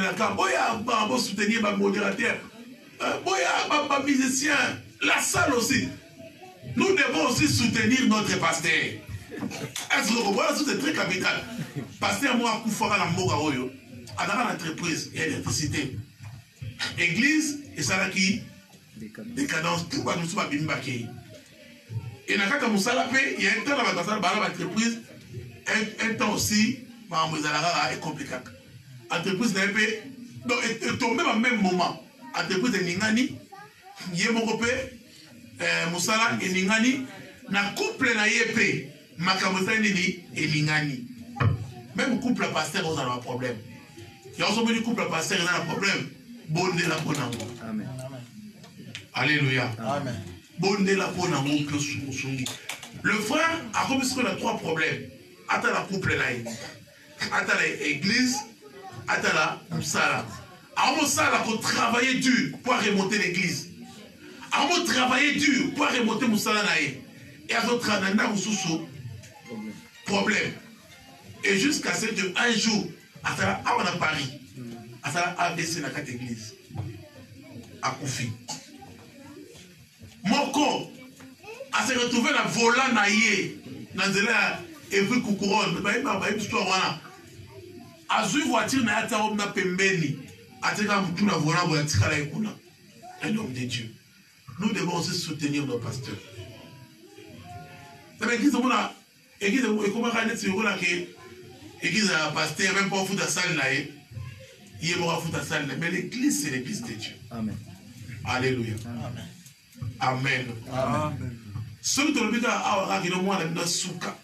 soutenir ma modérateur. Ma musicien, la salle aussi. Nous devons aussi soutenir notre pasteur. Est-ce que vous comprenez? C'est très capital. Pasteur, moi, Koufara la Moga Oyo, à dans l'entreprise et l'électricité. Église, et ça là qui décadence, pourquoi nous sommes à Bimbaki? Et dans le cas de il y a un temps dans l'entreprise, un temps aussi, est compliqué. L'entreprise n'est pas. Donc, elle tombe au même moment. L'entreprise est Ningani, Yemorope, Moussala et Ningani, na couple na Yepe, Makamotani et Ningani. Même couple pasteur, on a un problème. Il y a aussi un couple pasteur, on a un problème. Bonne la bonne amour. Amen. Alléluia. Amen. Le frère a commis sur les 3 problèmes. Attends la couple là. Attends l'église. Attends la moussala. Alors moussala faut travailler dur pour remonter l'église. Alors travailler dur pour remonter moussala là. Et à notre ananda moussou problème. Et jusqu'à ce que un jour, attends à Paris. Attends à ABC dans 4 églises. À Koufi. Moko a se retrouvé la volant naïe dans la Evry Couronne. A joué voiture na yata homme na pembeni. A te ka mutuna volant pour tika la ekuna. Un homme de Dieu. Nous devons aussi soutenir nos pasteurs. Ça veut dire que l'église est comme un sur l'église a pasteur, même pas au foot à salle là. Il est mort à foot à salle là. Mais l'église, c'est l'église de Dieu. Amen. Alléluia. Amen. Amen. Amen. Celui qui a dit que nous avons un souka.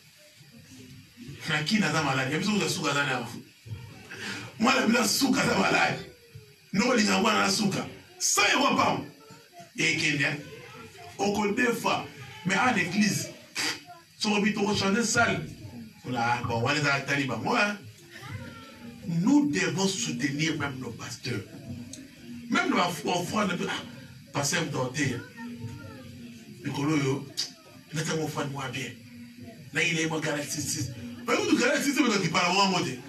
Qui n'a pas malade? Il y a besoin de souka dans la foule. Moi, je suis souka dans la malade. Nous, on a un souka. Ça, il n'y a pas. Et Kenya, au côté de fois, mais à l'église, sur le bureau, sur la salle, bon, on est dans le taliban. Moi, nous devons soutenir même nos pasteurs. Même nos enfants, pasteur Dorothée. Nicolo, nous avons fait moi bien. Là, il est mon galaxie. Mais vous, galaxie, c'est vous qui parlez en mode.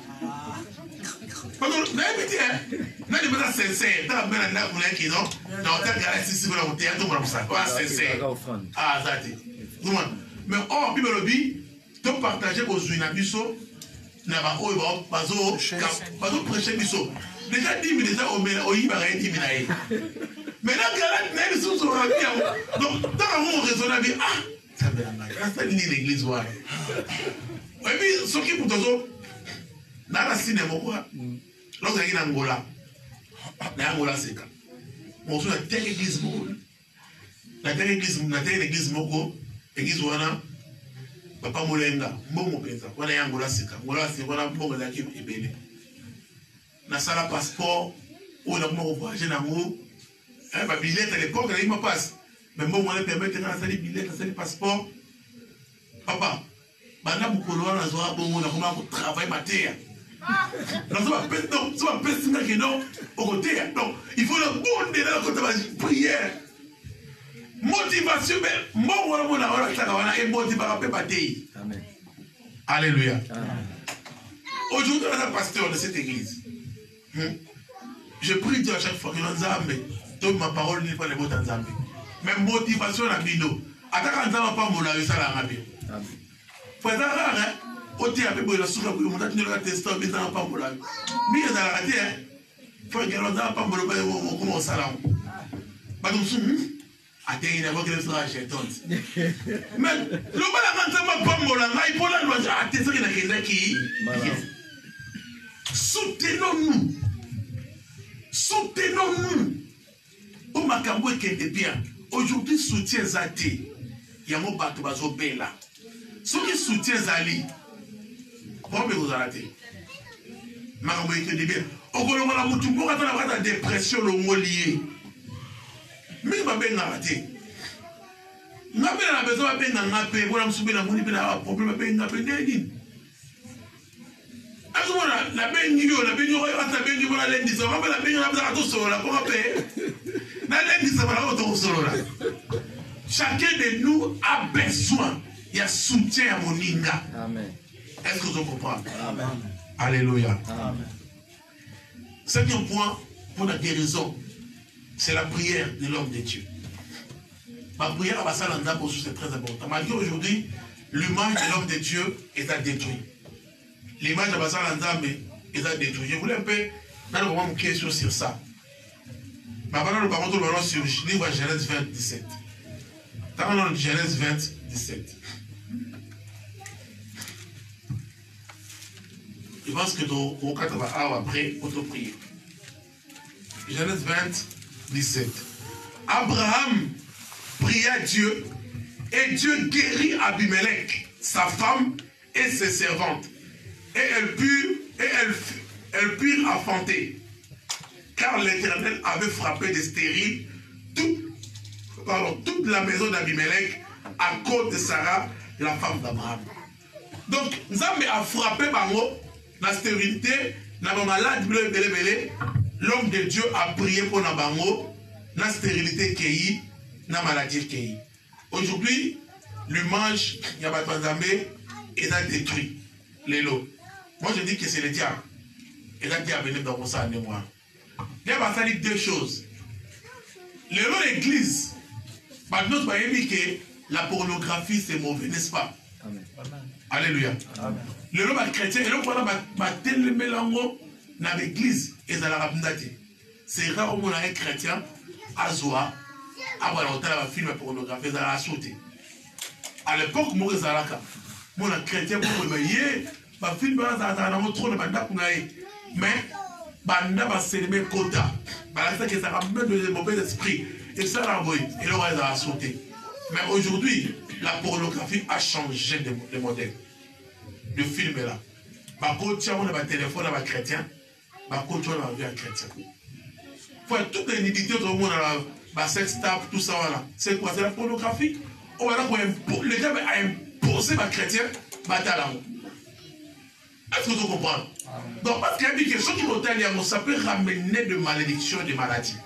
Parce que, vous avez dit, vous avez dit, sincère. Vous avez dit, non, dans le galaxie, si vous avez dit, vous avez dit, sincère. Ah, ça dit. Mais, oh, puis, le bi, de partager vos unabiso, n'a pas eu bazo, bazo prêcher biso. Déjà 10 000, déjà, au Ibaré, 10 000. Mais là, il y a des choses qui sont bien. Donc, dans le raisonnable, ah, ça va la l'église. Et puis, ce qui est pour toi, dans la cinéma, lorsque il y a Angola, Angola, c'est quand on a telle église, la telle église, église, papa Molenga, Momo Penza, on a Angola, c'est quand Angola, c'est on a Momo qui est belé. Na sala passeport, on a voyagé dans le ma billet à l'époque, il me passe. Mais bon, on a permis de faire des billets, des passeports. Papa, maintenant, vous pouvez avoir un travail matériel. Non, ça va pester au côté. Donc, il faut le bon délai quand on va prière. Motivation, mais moi, on a une motivation. Amen. Alléluia. Aujourd'hui, on a un pasteur de cette église. Je prie Dieu à chaque fois que nous avons. Donc ma parole n'est pas les mots dans Zambie. Mais motivation à Bino. Attaque en Zambie pas mon avis ça la rabie. Faut être rare hein. Ôter un peu de la soupe pour monter dans le testeur mais ça pas mon avis. Mais dans la raté hein. Faut que nous n'avons pas mon avis on commence à là. Bah donc attends il a pas que le sera chez tonte. Mais le mal à Zambie pas mon avis il faut la loi attends ça il y a qui. Soutenons-nous. Soutenons-nous. Au Makambo est bien. Aujourd'hui, soutien Zati. Il y a mon bateau bazo bella. Ceux qui soutiennent Zali. Bon, mais vous arrêtez. Makambo est bien. Au Colombo, la moutou, quand on a la dépression, le mot lié. Mais ma belle n'a raté. Ma belle a besoin de bien n'a pas. Voilà, je suis bien, je suis bien, problème bien n'a pas. La benigno, la benigno, la benigno, la lundi, ça va la benigno, la tout solo, la pour appeler. La lundi, ça va la tout solo. Chacun de nous a besoin. Il y a soutien à mon inga. Amen. Est-ce que vous comprenez? Amen. Alléluia. Amen. Cinquième point pour la guérison, c'est la prière de l'homme de Dieu. Ma prière à Bassalanda, c'est très important. Malgré aujourd'hui, l'image de l'homme de Dieu est à détruire. L'image de Bassal Nzambe est à détruire. Je voulais un peu dans le moment une question sur ça. Ma parole par contre le sur le livre de Genèse 20, 17. Dans le Genèse 20, 17. Je pense que au 4 après, autre prière. Genèse 20, 17. Abraham pria Dieu et Dieu guérit Abimelech, sa femme et ses servantes. Et elles purent enfanter. Car l'Éternel avait frappé de stérile toute la maison d'Abimelech à cause de Sarah, la femme d'Abraham. Donc, Nzambe a frappé Bango, la stérilité, la malade, l'homme de Dieu a prié pour la Bango, la stérilité qui la maladie qui. Aujourd'hui, l'image, il y a pas de Nzambe, il a détruit les lots. Moi, je dis que c'est le diable. Et là, le diable est venu dans ça en mémoire. Il y a deux choses. Le lot de l'église, maintenant, vous voyez que la pornographie, c'est mauvais, n'est-ce pas? Amen. Alléluia. Amen. Le lot de chrétien, et là, on va tellement mélanger dans l'église et dans la rapidité. C'est rare où on a un chrétien, à Zoa, à voir l'hôtel, à film pornographie, à la sauter. À l'époque, moi, je suis chrétien, ma fille va trop de mais banda va s'aimer quota. Ça que ça ramène de mauvais esprits. Et ça l'a envoyé. Et là, on a sauté. Mais aujourd'hui, la pornographie a changé de modèle. Le film est là. Par contre, on a un téléphone à un chrétien. Par contre, on a un vie chrétien. Faut toutes les nudité, tout le monde a sex tap, tout ça, voilà. C'est quoi? C'est la pornographie. On va là pour les gens a imposé ma chrétien, bataille l'amour. Est-ce que tu comprends? Donc, parce qu'il y a des questions qui vont aller, ça peut ramener de malédictions et de maladies.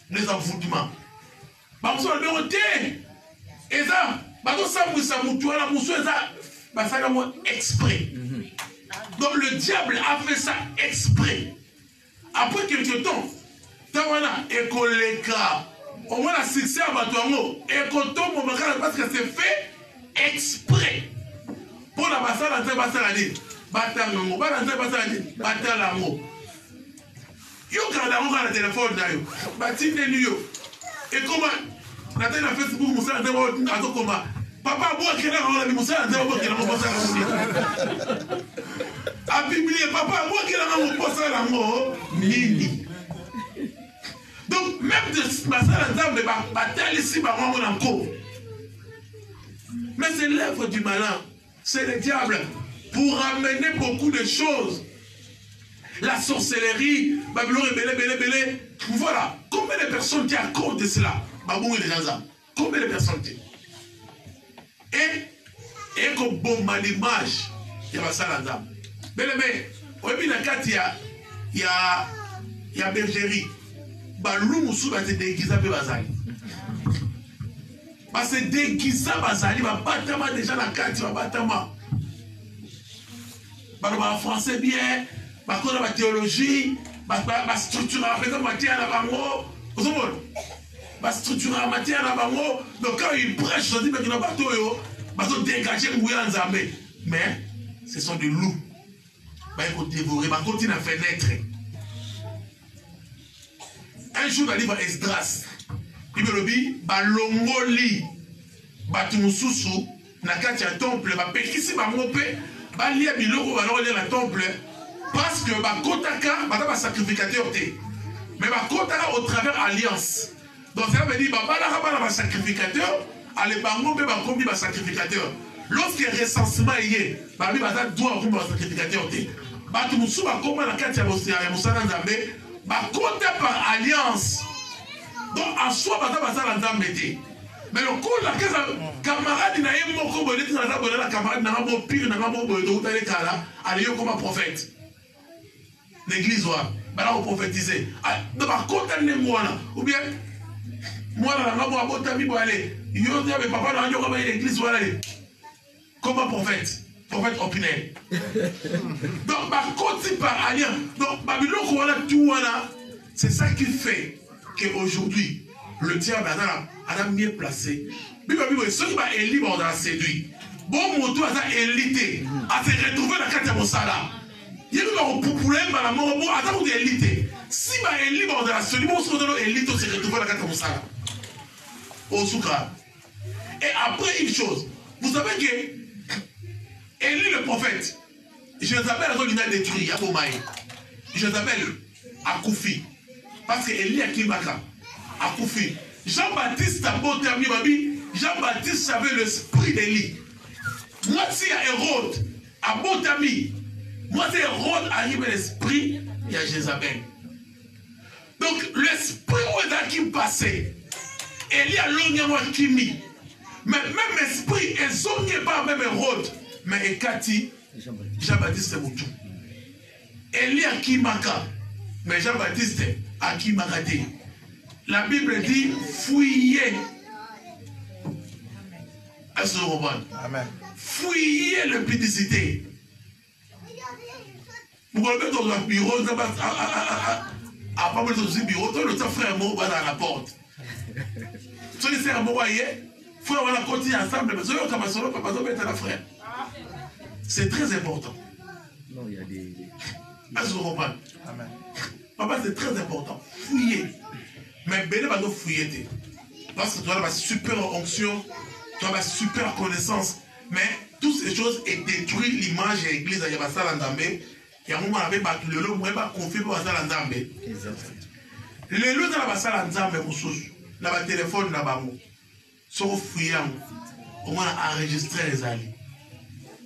Les envoûtements. Par exemple, le numéro T. Et ça, ça exprès. Donc, le diable a fait ça exprès. Après quelques temps, au moins la succès à Batouango, et parce que c'est fait exprès. Pour la basse à l'entrée, basse à l'année. Batango, Batalango. Yo, quand on a le téléphone, et comment, la télé a Facebook, Moussa, papa, moi, qui a Moussa, a publié, papa, moi, qui a Nini. Donc, même de ma salle de bataille ici, mais c'est l'œuvre du malin, c'est le diable. Pour amener beaucoup de choses. La sorcellerie, Babylone, belé. Voilà. Combien de personnes qui accordent de cela? Babou et les gens. Combien de personnes qui? Et comme bon l'image, il y a ça là-dedans. Mais, il y a bergerie. Balou Moussou va se déguiser un peu Bazali. Va se déguiser Bazali, va battre déjà la carte, va battre. En français bien, la théologie, la structure en matière à la bango, la structure en matière à la bango, donc quand ils prêchent, ils disent que le bateau, ils vont dégager le bouillon en Zambé. Mais ce sont des loups. Ils vont dévorer, ils vont continuer à faire naître. Un jour, dans le livre Esdras, il me dit, Balongoli, Batumususu, Nakati un temple, Pekisi Bamope, Balia Biloko, le temple, parce que Bakotaka, Bata sacrificateur, mais Bakotaka au travers alliance. Donc ça veut dire, Bala sacrificateur, allez Bango, Bakombi sacrificateur. Lorsque recensement est, Babi Bata doit avoir un sacrificateur. Batumusu, Bakoma, Nakati Moussana Nzambe, Bakota par alliance. Donc en soi, Bata Nzambe. Mais le coup, la camarade n'a pas de la camarade n'a pas pire, n'a pas de comme un prophète. L'église, on prophétiser. Donc, par contre, ou bien, moi, papa, l'église, comme un prophète. Prophète opinel. Donc, par contre, par alliance. Donc, c'est ça qui fait qu'aujourd'hui, le diable a mieux placé. Ceux qui sont élibres, on a séduit. Bon, moto a élité. A se retrouver dans la carte de Moussala. Il y a un problème dans la mort. Bon, attends, on est élité. Si on est libre, on a séduit. On se retrouve élité, on se retrouve dans la carte de Moussala. Au Soukra. Et après, une chose. Vous savez que Élie le prophète, je les appelle à l'unité détruit, à Bomaï. Je les appelle à Koufi. Parce que Élie a Kimaka. À Koufi. Jean-Baptiste a beau terminer ma vie. Jean-Baptiste avait l'esprit d'Élie. Moi, si à Hérode, à beau terminer, moi, si Hérode arrive à l'esprit, il y a Jézabel. Donc, l'esprit où est-ce qui passait, Élie a l'ongnement qui mis. Mais même esprit, ils n'ont pas même Hérode. Mais Ekati, Jean-Baptiste c'est Moutou. Élie a Kimaka. Mais Jean-Baptiste a Kimakati. La Bible dit fouillez. Est-ce que vous comprenez? Amen. Fouillez le publicité. Vous comprenez dans un bureau, à pas mal de bureau, le temps frère mot va dans la porte. Ceux qui sont envoyés, il faut avoir continuer ensemble, mais ceux qui sont solo, papa, mettre la frère. C'est très important. Non, il y a des. Est-ce que vous comprenez? Amen. Papa, c'est très important. Fouillez. Mais Béné va nous fouiller. Parce que tu as la super onction, tu tu as ma super connaissance. Mais toutes ces choses et détruit l'image de l'église à Yabasala Nzambe. Il y a un moment où on avait battu le lot, on va confier pour Basala Nzambe. Le lot de la Basala Nzambe, le téléphone là-bas, sauf fouillant, on a enregistré les alliés.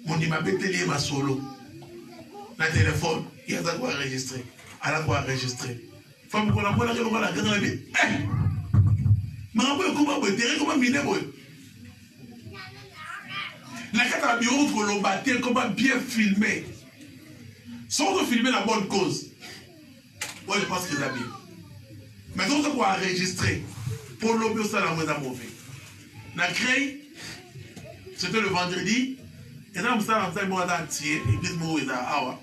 On dit ma bête ma solo. Le téléphone, il y a quoi enregistrer. À la quoi enregistrer. Femme qu'on a pas la gueule, on a la gueule. Eh! Mais comment vous êtes comment miner vous? La carte à bureau pour l'obaté, comment bien filmer. Sans filmer la bonne cause. Moi je pense que c'est bien. Mais donc c'est pour enregistrer. Pour l'objet ça la moins mauvais. La créé, c'était le vendredi. Et là, on a un entier, l'église Moïse à Awa.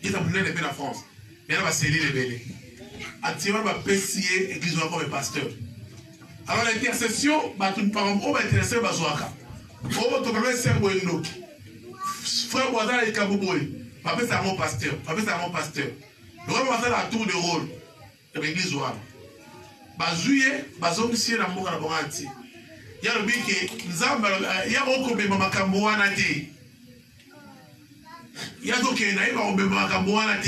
Il a mené les la France. Et là, on va sceller les bébés. Entier, on va pessier l'église comme pasteur. Alors l'intercession, on va intéresser Bazouaka. On va faire un frère Ouadala et Kabouboui. Papa, c'est mon pasteur. Papa, c'est mon pasteur. Le roi va faire la tour de rôle de l'église Ouadala. Bazouye, Bazouye, la mort à la Boranti. Il y a le but que Nzamba, il y a beaucoup de Makamboana. Il y a donc un aïe au Makamboana.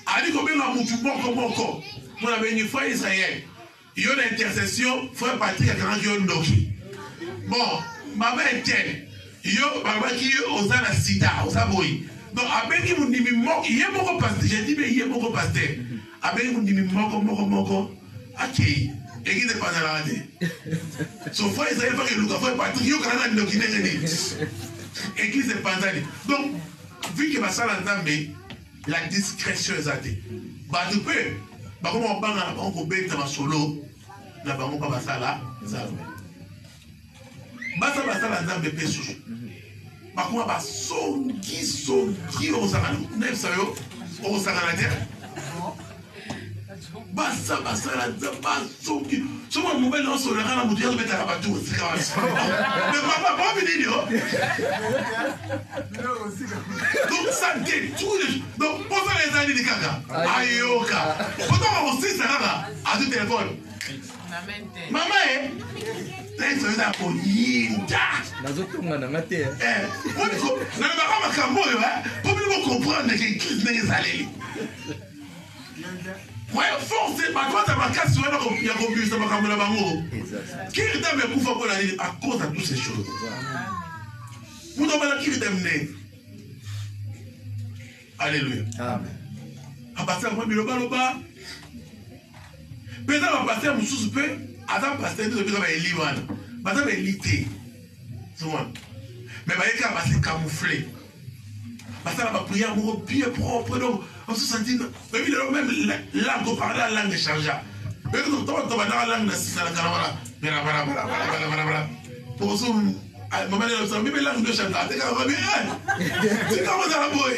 Ali comme un mouvement comme encore. Pour la bénéfice Israël. Il y a une intercession, frère Patrick a grand Yonoki. Bon, maman est telle. Il y a maman qui est aux Zana Sida, aux Aboy. Donc, avec qui vous dites, il y a mon pasteur. J'ai dit, mais il y a mon pasteur. Avec vous dites, moko. Ok. Et qui n'est pas dans la radio. Son frère Israël fait que le frère Patrick, il y a un grand qui n'est et qui n'est pas dans la radio. Donc, vu que ma salle en la discrétion est atteinte. Bah, tu peux. Bah, comment on parle on peut dans ma solo. Là, bah, on va ça là. Bah, ça va ça là dans le péché. Bah, comment on va songi, on s'en a dit. Basa la songi. Souvent, mon bel lance sur le rang, je vais mettre à la bateau. Mais papa, pas venir. Donc, ça détruit. Donc, pour ça, les années de caca. Ayoka. Pourtant, on sait ça là, à tout téléphone. Maman, là, il se fait un peu yinda. Nazotonga na ngate. On dit, n'a pas makambo, pour bien comprendre que l'église n'est allée. Ouais, forcément, toi, tu as ma casse sur la computer, ça va comme la bango. Qui est dans mes coups pour l'année à cause de toutes ces choses? Vous n'avez pas qui est amené. Alléluia. Amen. À partir de moi, il y a peut-être à partir de sous peu, avant de passer, il y a un livre. Maintenant, il y a un lité. Mais il y a un passé camouflé. Parce que la prière est bien propre. Donc, on se sentit. Même langue parler, la langue changeait. Mais quand on va dans la langue, c'est la caravane. Pour ça, maman, même la langue de chanter. C'est comme ça la boy.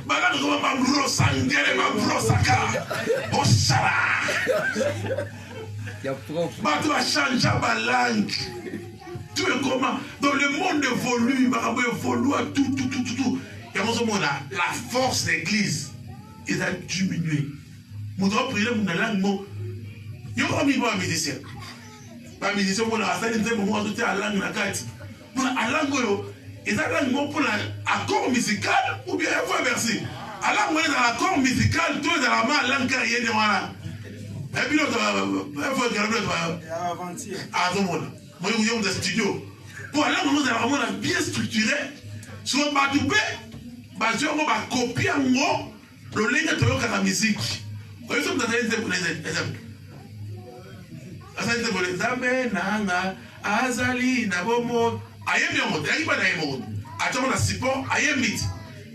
Madame, comment ma brosse à ngere, ma brosse à car. Oh, chala. Tu vas changer ma langue. Tu es comment? Dans le monde évolue, Marabout évolue à tout. Et en ce moment-là, la force de l'église est à diminuer. Nous devons prier dans la langue. Il y a un musicien. Un musicien, on a un moment où la langue la carte. La langue, et la langue pour l'accord musical ou bien il faut inverser. La langue dans l'accord musical, tout est dans la main, la langue carrière de moi. Et puis, il faut que à ce moment-là. Moi, je suis dans le studio. Pour aller dans le monde bien structuré, sur le batoupé, on va copier le ligne de la musique. Vous voyez, vous avez des exemples. Vous avez des exemples. Azali, Nabomo, Ayem Yamot, Ayem Yamot, Attends, la support, Ayem Mit.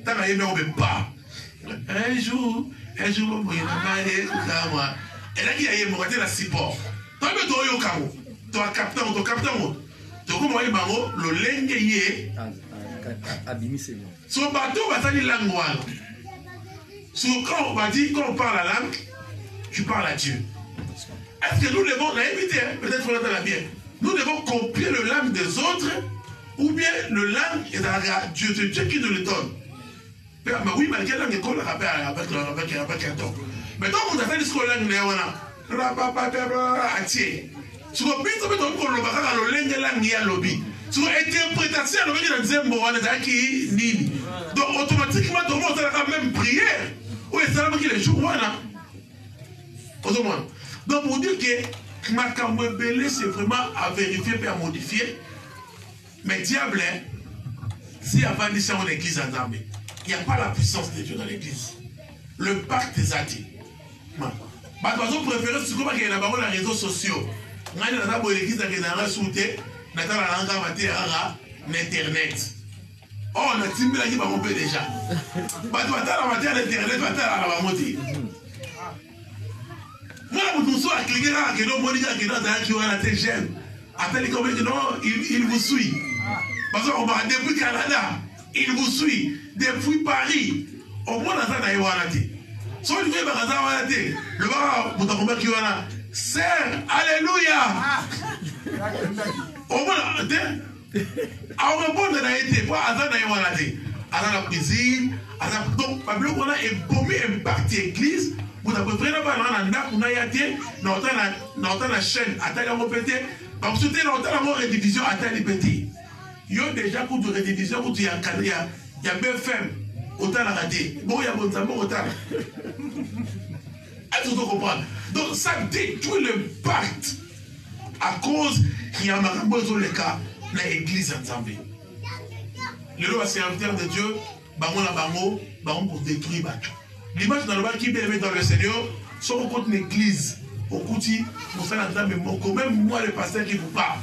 T'as Ayem Yamot, pas. Un jour, vous voyez, moi. Et là, il y a Ayem Yamot, la support. Toi, tu as eu au carreau. Tu as capté, tu as comme le lenge yé. Sur le bateau, on va dire langue. Quand on va dire, quand on parle la langue, tu parles à Dieu. Est-ce que nous devons, on a évité, peut-être qu'on a la bien, nous devons copier le langue des autres, ou bien le langue est dans Dieu, c'est Dieu qui nous le donne. Mais oui, mais quelle langue est qu'on rappelle avec un temps. Mais tant qu'on a fait ce qu'on langue, on a sur le but de le lenge langue ya lobby sur interprétation le mec dans zembo wana zaki nini donc automatiquement tout le monde a la même prière ou est ça qui les jours wana autrement donc pour dire que makambo belé c'est vraiment à vérifier et à modifier mais diable si avant de ça en église en Zambie il n'y a pas la puissance de Dieu dans l'église le pacte est athée bah toi préféré c'est comment qu'il y a dans les réseaux sociaux ngani na tabo l'église à Kénara souté na tala langa maté ara internet oh na timela qui va romper déjà bah toi tala maté à internet va tala la monter moi vous soit cliquer là que non monica que dans un qui va la TGM appelle comme non il vous suit parce qu'on va depuis Canada il vous suit depuis Paris au moins dans ça na ywanati so il veut bagaza wanati le ba mutakomba qui wana Sœur, alléluia. Au moins, on répond à été pas à ça dans la cuisine, donc Pablo on a bombé un parti église, vous avez vraiment pas dans la on a été dans la chaîne à taille répété, parce que c'était dans la rédivision à taille répété. Il y a déjà pour de rédivision où il y a BFM autant la raté. Bon il y a bon ça bon autant. Est-ce que vous comprenez? Donc ça détruit le pacte à cause qu'il y a un besoin de cas dans l'église en Zambie. Le roi serviteur de Dieu, pour détruire tout. L'image dans le bas qui est dans le Seigneur, soit on compte l'église, au côté, pour ça, quand même moi le pasteur qui vous parle.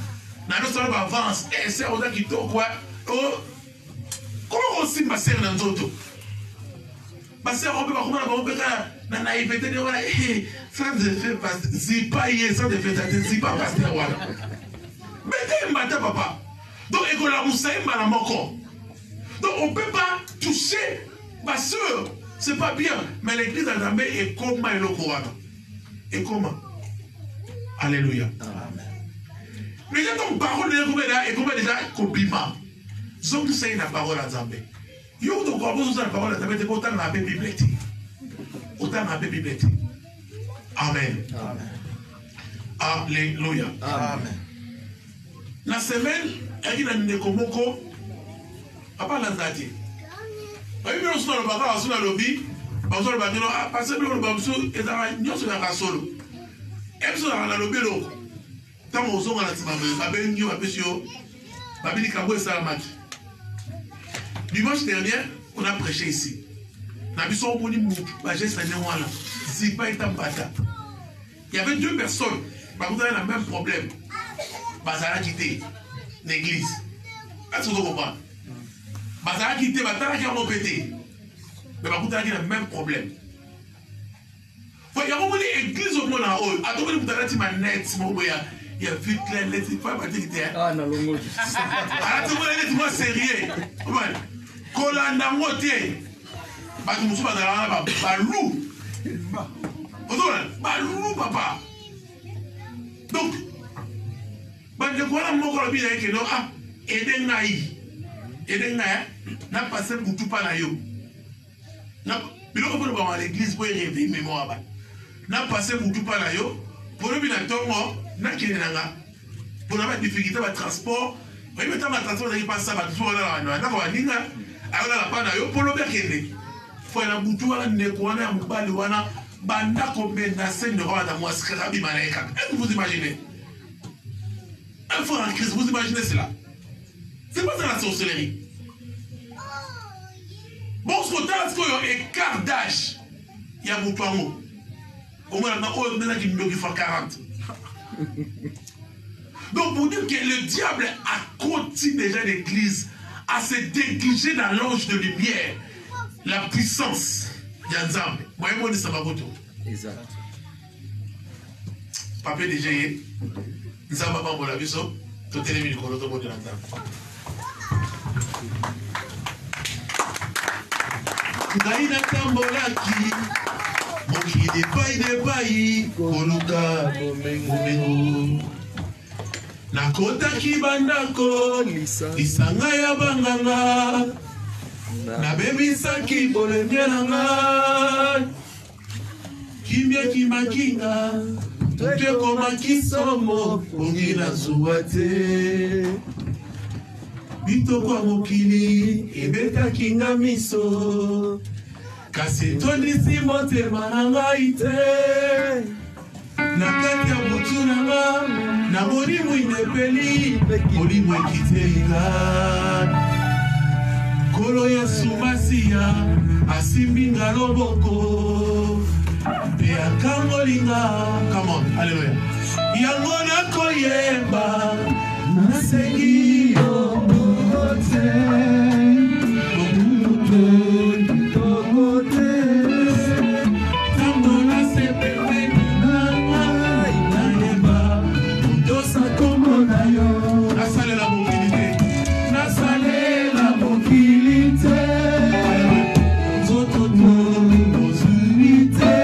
Dans le salon avance, et c'est au qui toque quoi? Comment on s'y passe dans notre parce qu'on peut pas comment on peut na naïveté de voilà ça de fait pas si pas hier ça de fait ça si pas pasteur voilà mais t'es matin papa donc école la moussaï malamoko donc on peut pas toucher ma soeur c'est pas bien mais l'église a Zambie est comment elle le courant et comment alléluia amen mais j'ai ton parole de et comment déjà copiment donc c'est une parole à Zambie. Yo to ko bozo sa parole ta bete autant na Bible. Autant na Bible. Amen. Amen. Alléluia. Amen. La semaine elle a une komoko papa la zati. Ba bi no so na baka asu na lobi, ba so ba no passer le ba so e da nyoso na kasolo. E so na lobi lo. Tamo so na tima ba ben nyo apesio. Ba bi ka bo salamaki. Dimanche dernier, on a prêché ici. Il y avait deux personnes qui avaient le même problème. Bazara quitté l'église. Est-ce que vous comprenez? Bazara quitté, Bazara qui a pété. Mais Bazara qui a le même problème. Il y a une église au monde en haut. Attendez, vous avez dit ma net, il y a vite clair, il faut pas dire que ah, non, non, non. Attendez, moi sérieux. Kolanda moté batu musu bazala na balou ozola balou papa donc bande ko na moko lobi na ke no ah edengai na passer butu pa na yo na biloko po ba l'église po réveiller mémoire ba na passer butu pa na yo po lobi na tongo na kene nanga po na ba difficulté ba transport ba mettre ma transport qui passe ça ba tout là na ko ninga alors la pana yo polo bekende faut na butu wana ndeko wana ya mobali wana banda kombenda sende roi da moi skrabi malaika est-ce que vous imaginez un frère en Christ vous imaginez cela c'est pas ça la sorcellerie bon ce côté là c'est écart d'âge il y a butu amo au moins na o na ki ndoki fa 40 donc pour dire que le diable a continué déjà l'église à se déguiser dans l'ange de lumière, la puissance d'Anzambe. Moi, je dis ça va vous. Exact. Papa déjà, nous avons pas la vision, tout est mis dans le monde de l'Anzambe. Gaïna Tambolaki, Moki de Paï, Koluka, Bomengo. Nakota kibandako lisanga ya banganga na bebi saki bolemia nanga kimbia kimakinga Twekoma kisomo pongi na zuwa te. Bitoko mokili ebeta kinga miso. Kasi tondisi motema na ngai te. Na kati ya butu na nga na molimo inepeli molimo ekitelinga. Kolo Yesu Masiya asimbinga loboko pe akangolinga. Come on, hallelujah. Yango nakoyeba nasengi yo mote mote tango nasepepeni nanga inayeba ndosa kombo na yo. Nasalela mokili te, nasalela mokili te, nzoto to ozwi te,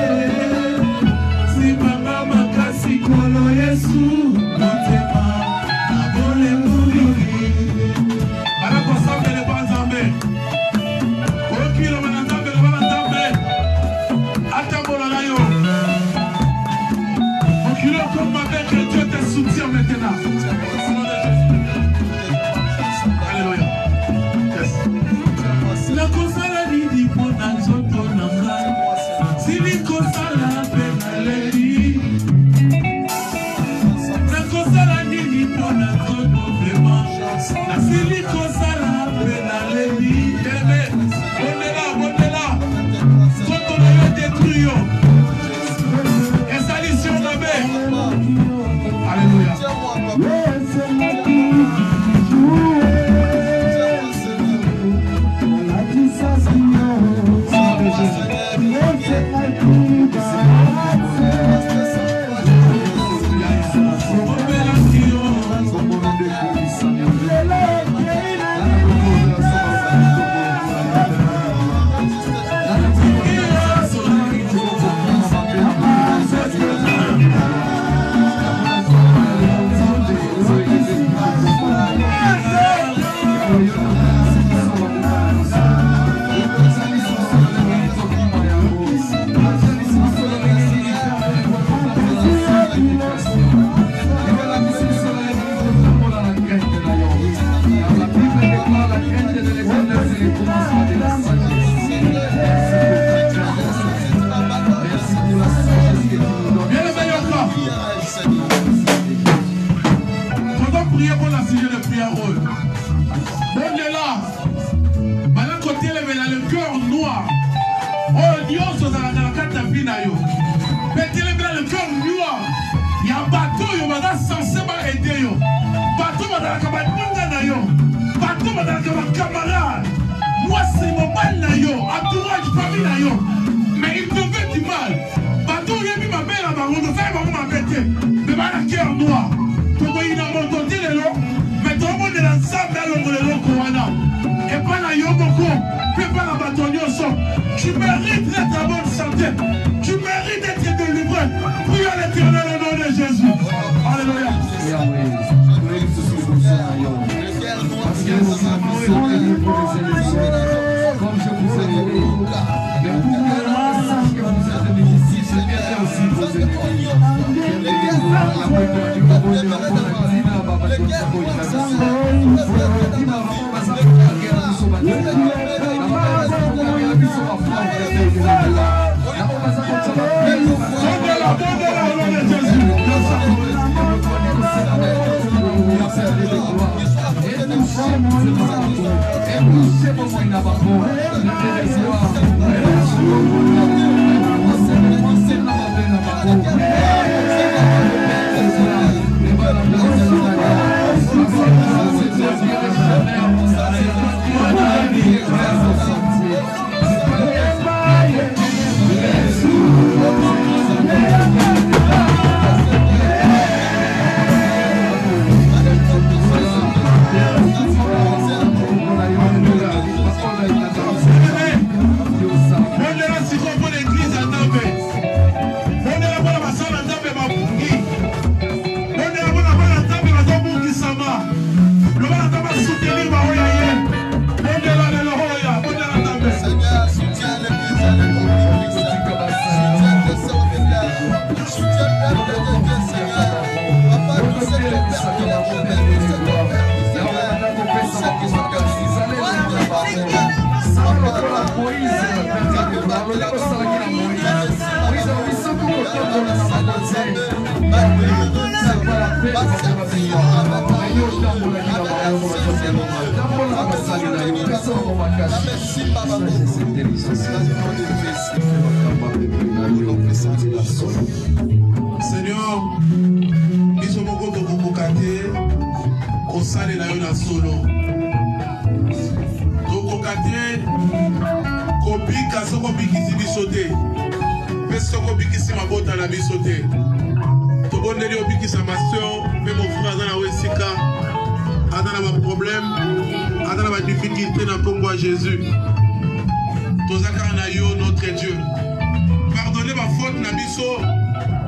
sipanga makasi kolo Yesu motema na bolembo mingi. Bana kosambele pa Nzambe, kokilo bana Nzambe na bana Nzambe atambola na yo. Kokilo comme avec que Dieu te soutient maintenant. Alléluia. Yes. La kosala nini pona nzoto nanga, sili kosala pena leli. La kosala nini pona nzoto vraiment, na sili kosala pena leli. Ebe, bonela, nzoto na yo détruit yo. Ezali sur la baie. Alléluia. Moi c'est mon mal na yo, entourage famille na yo. Mais il te fait du mal. Bateau yebi ma belle à ma ronde, ça va ma bête. Mais ma la cœur noir. Comme il a monté les lots, mais tout le monde est ensemble dans le lot Kowana. Et pas la yo beaucoup, puis pas la bâtonnier son. Tu mérites d'être en bonne santé. Tu mérites d'être délivré. Prie à l'Éternel au nom de Jésus. Alléluia. Parce que nous sommes délivrés des élections, comme je vous ai dit. Mais pour que le message que vous êtes venu ici, c'est bien aussi vos ennemis. Seigneur, biso moko tokokoka te kosalela yo na solo. Tokoka te kobika soko bikisi biso te. Mpe soko bikisi mabota na biso te. Tobondeli obikisa ma soeur, mpe mon frère aza na esika, aza na ba problème, aza na ba difficulté na kombo ya Jésus. Tozaka na yo notre Dieu. Pardonnez ma faute na biso.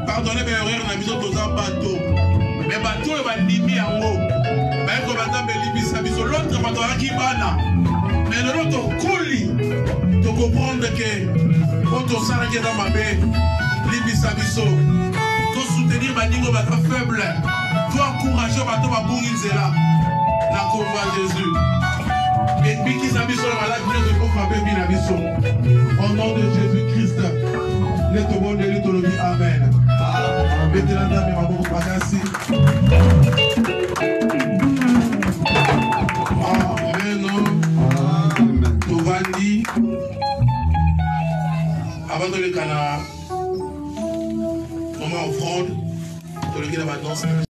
Pardonnez mes erreurs na biso toza bateau. Mais bateau e balimi yango. Ba ko bazambe libisa biso l'autre bateau aki bana. Mais l'autre koli to comprendre que quand sala ki za mabe libisa biso. To soutenir baningo ba faible. To encourager bateau ba bongi nzela. Na komba Jésus. Et biki sa biso la malade de ko fa bebi na biso. Au nom de Jésus-Christ. Le tobo de l'itologie. Amen. Maintenant, dame, ma bonne bagasi. Amen. Tovandi. Avant de le canard, maman offrande, de le guide à ma danse.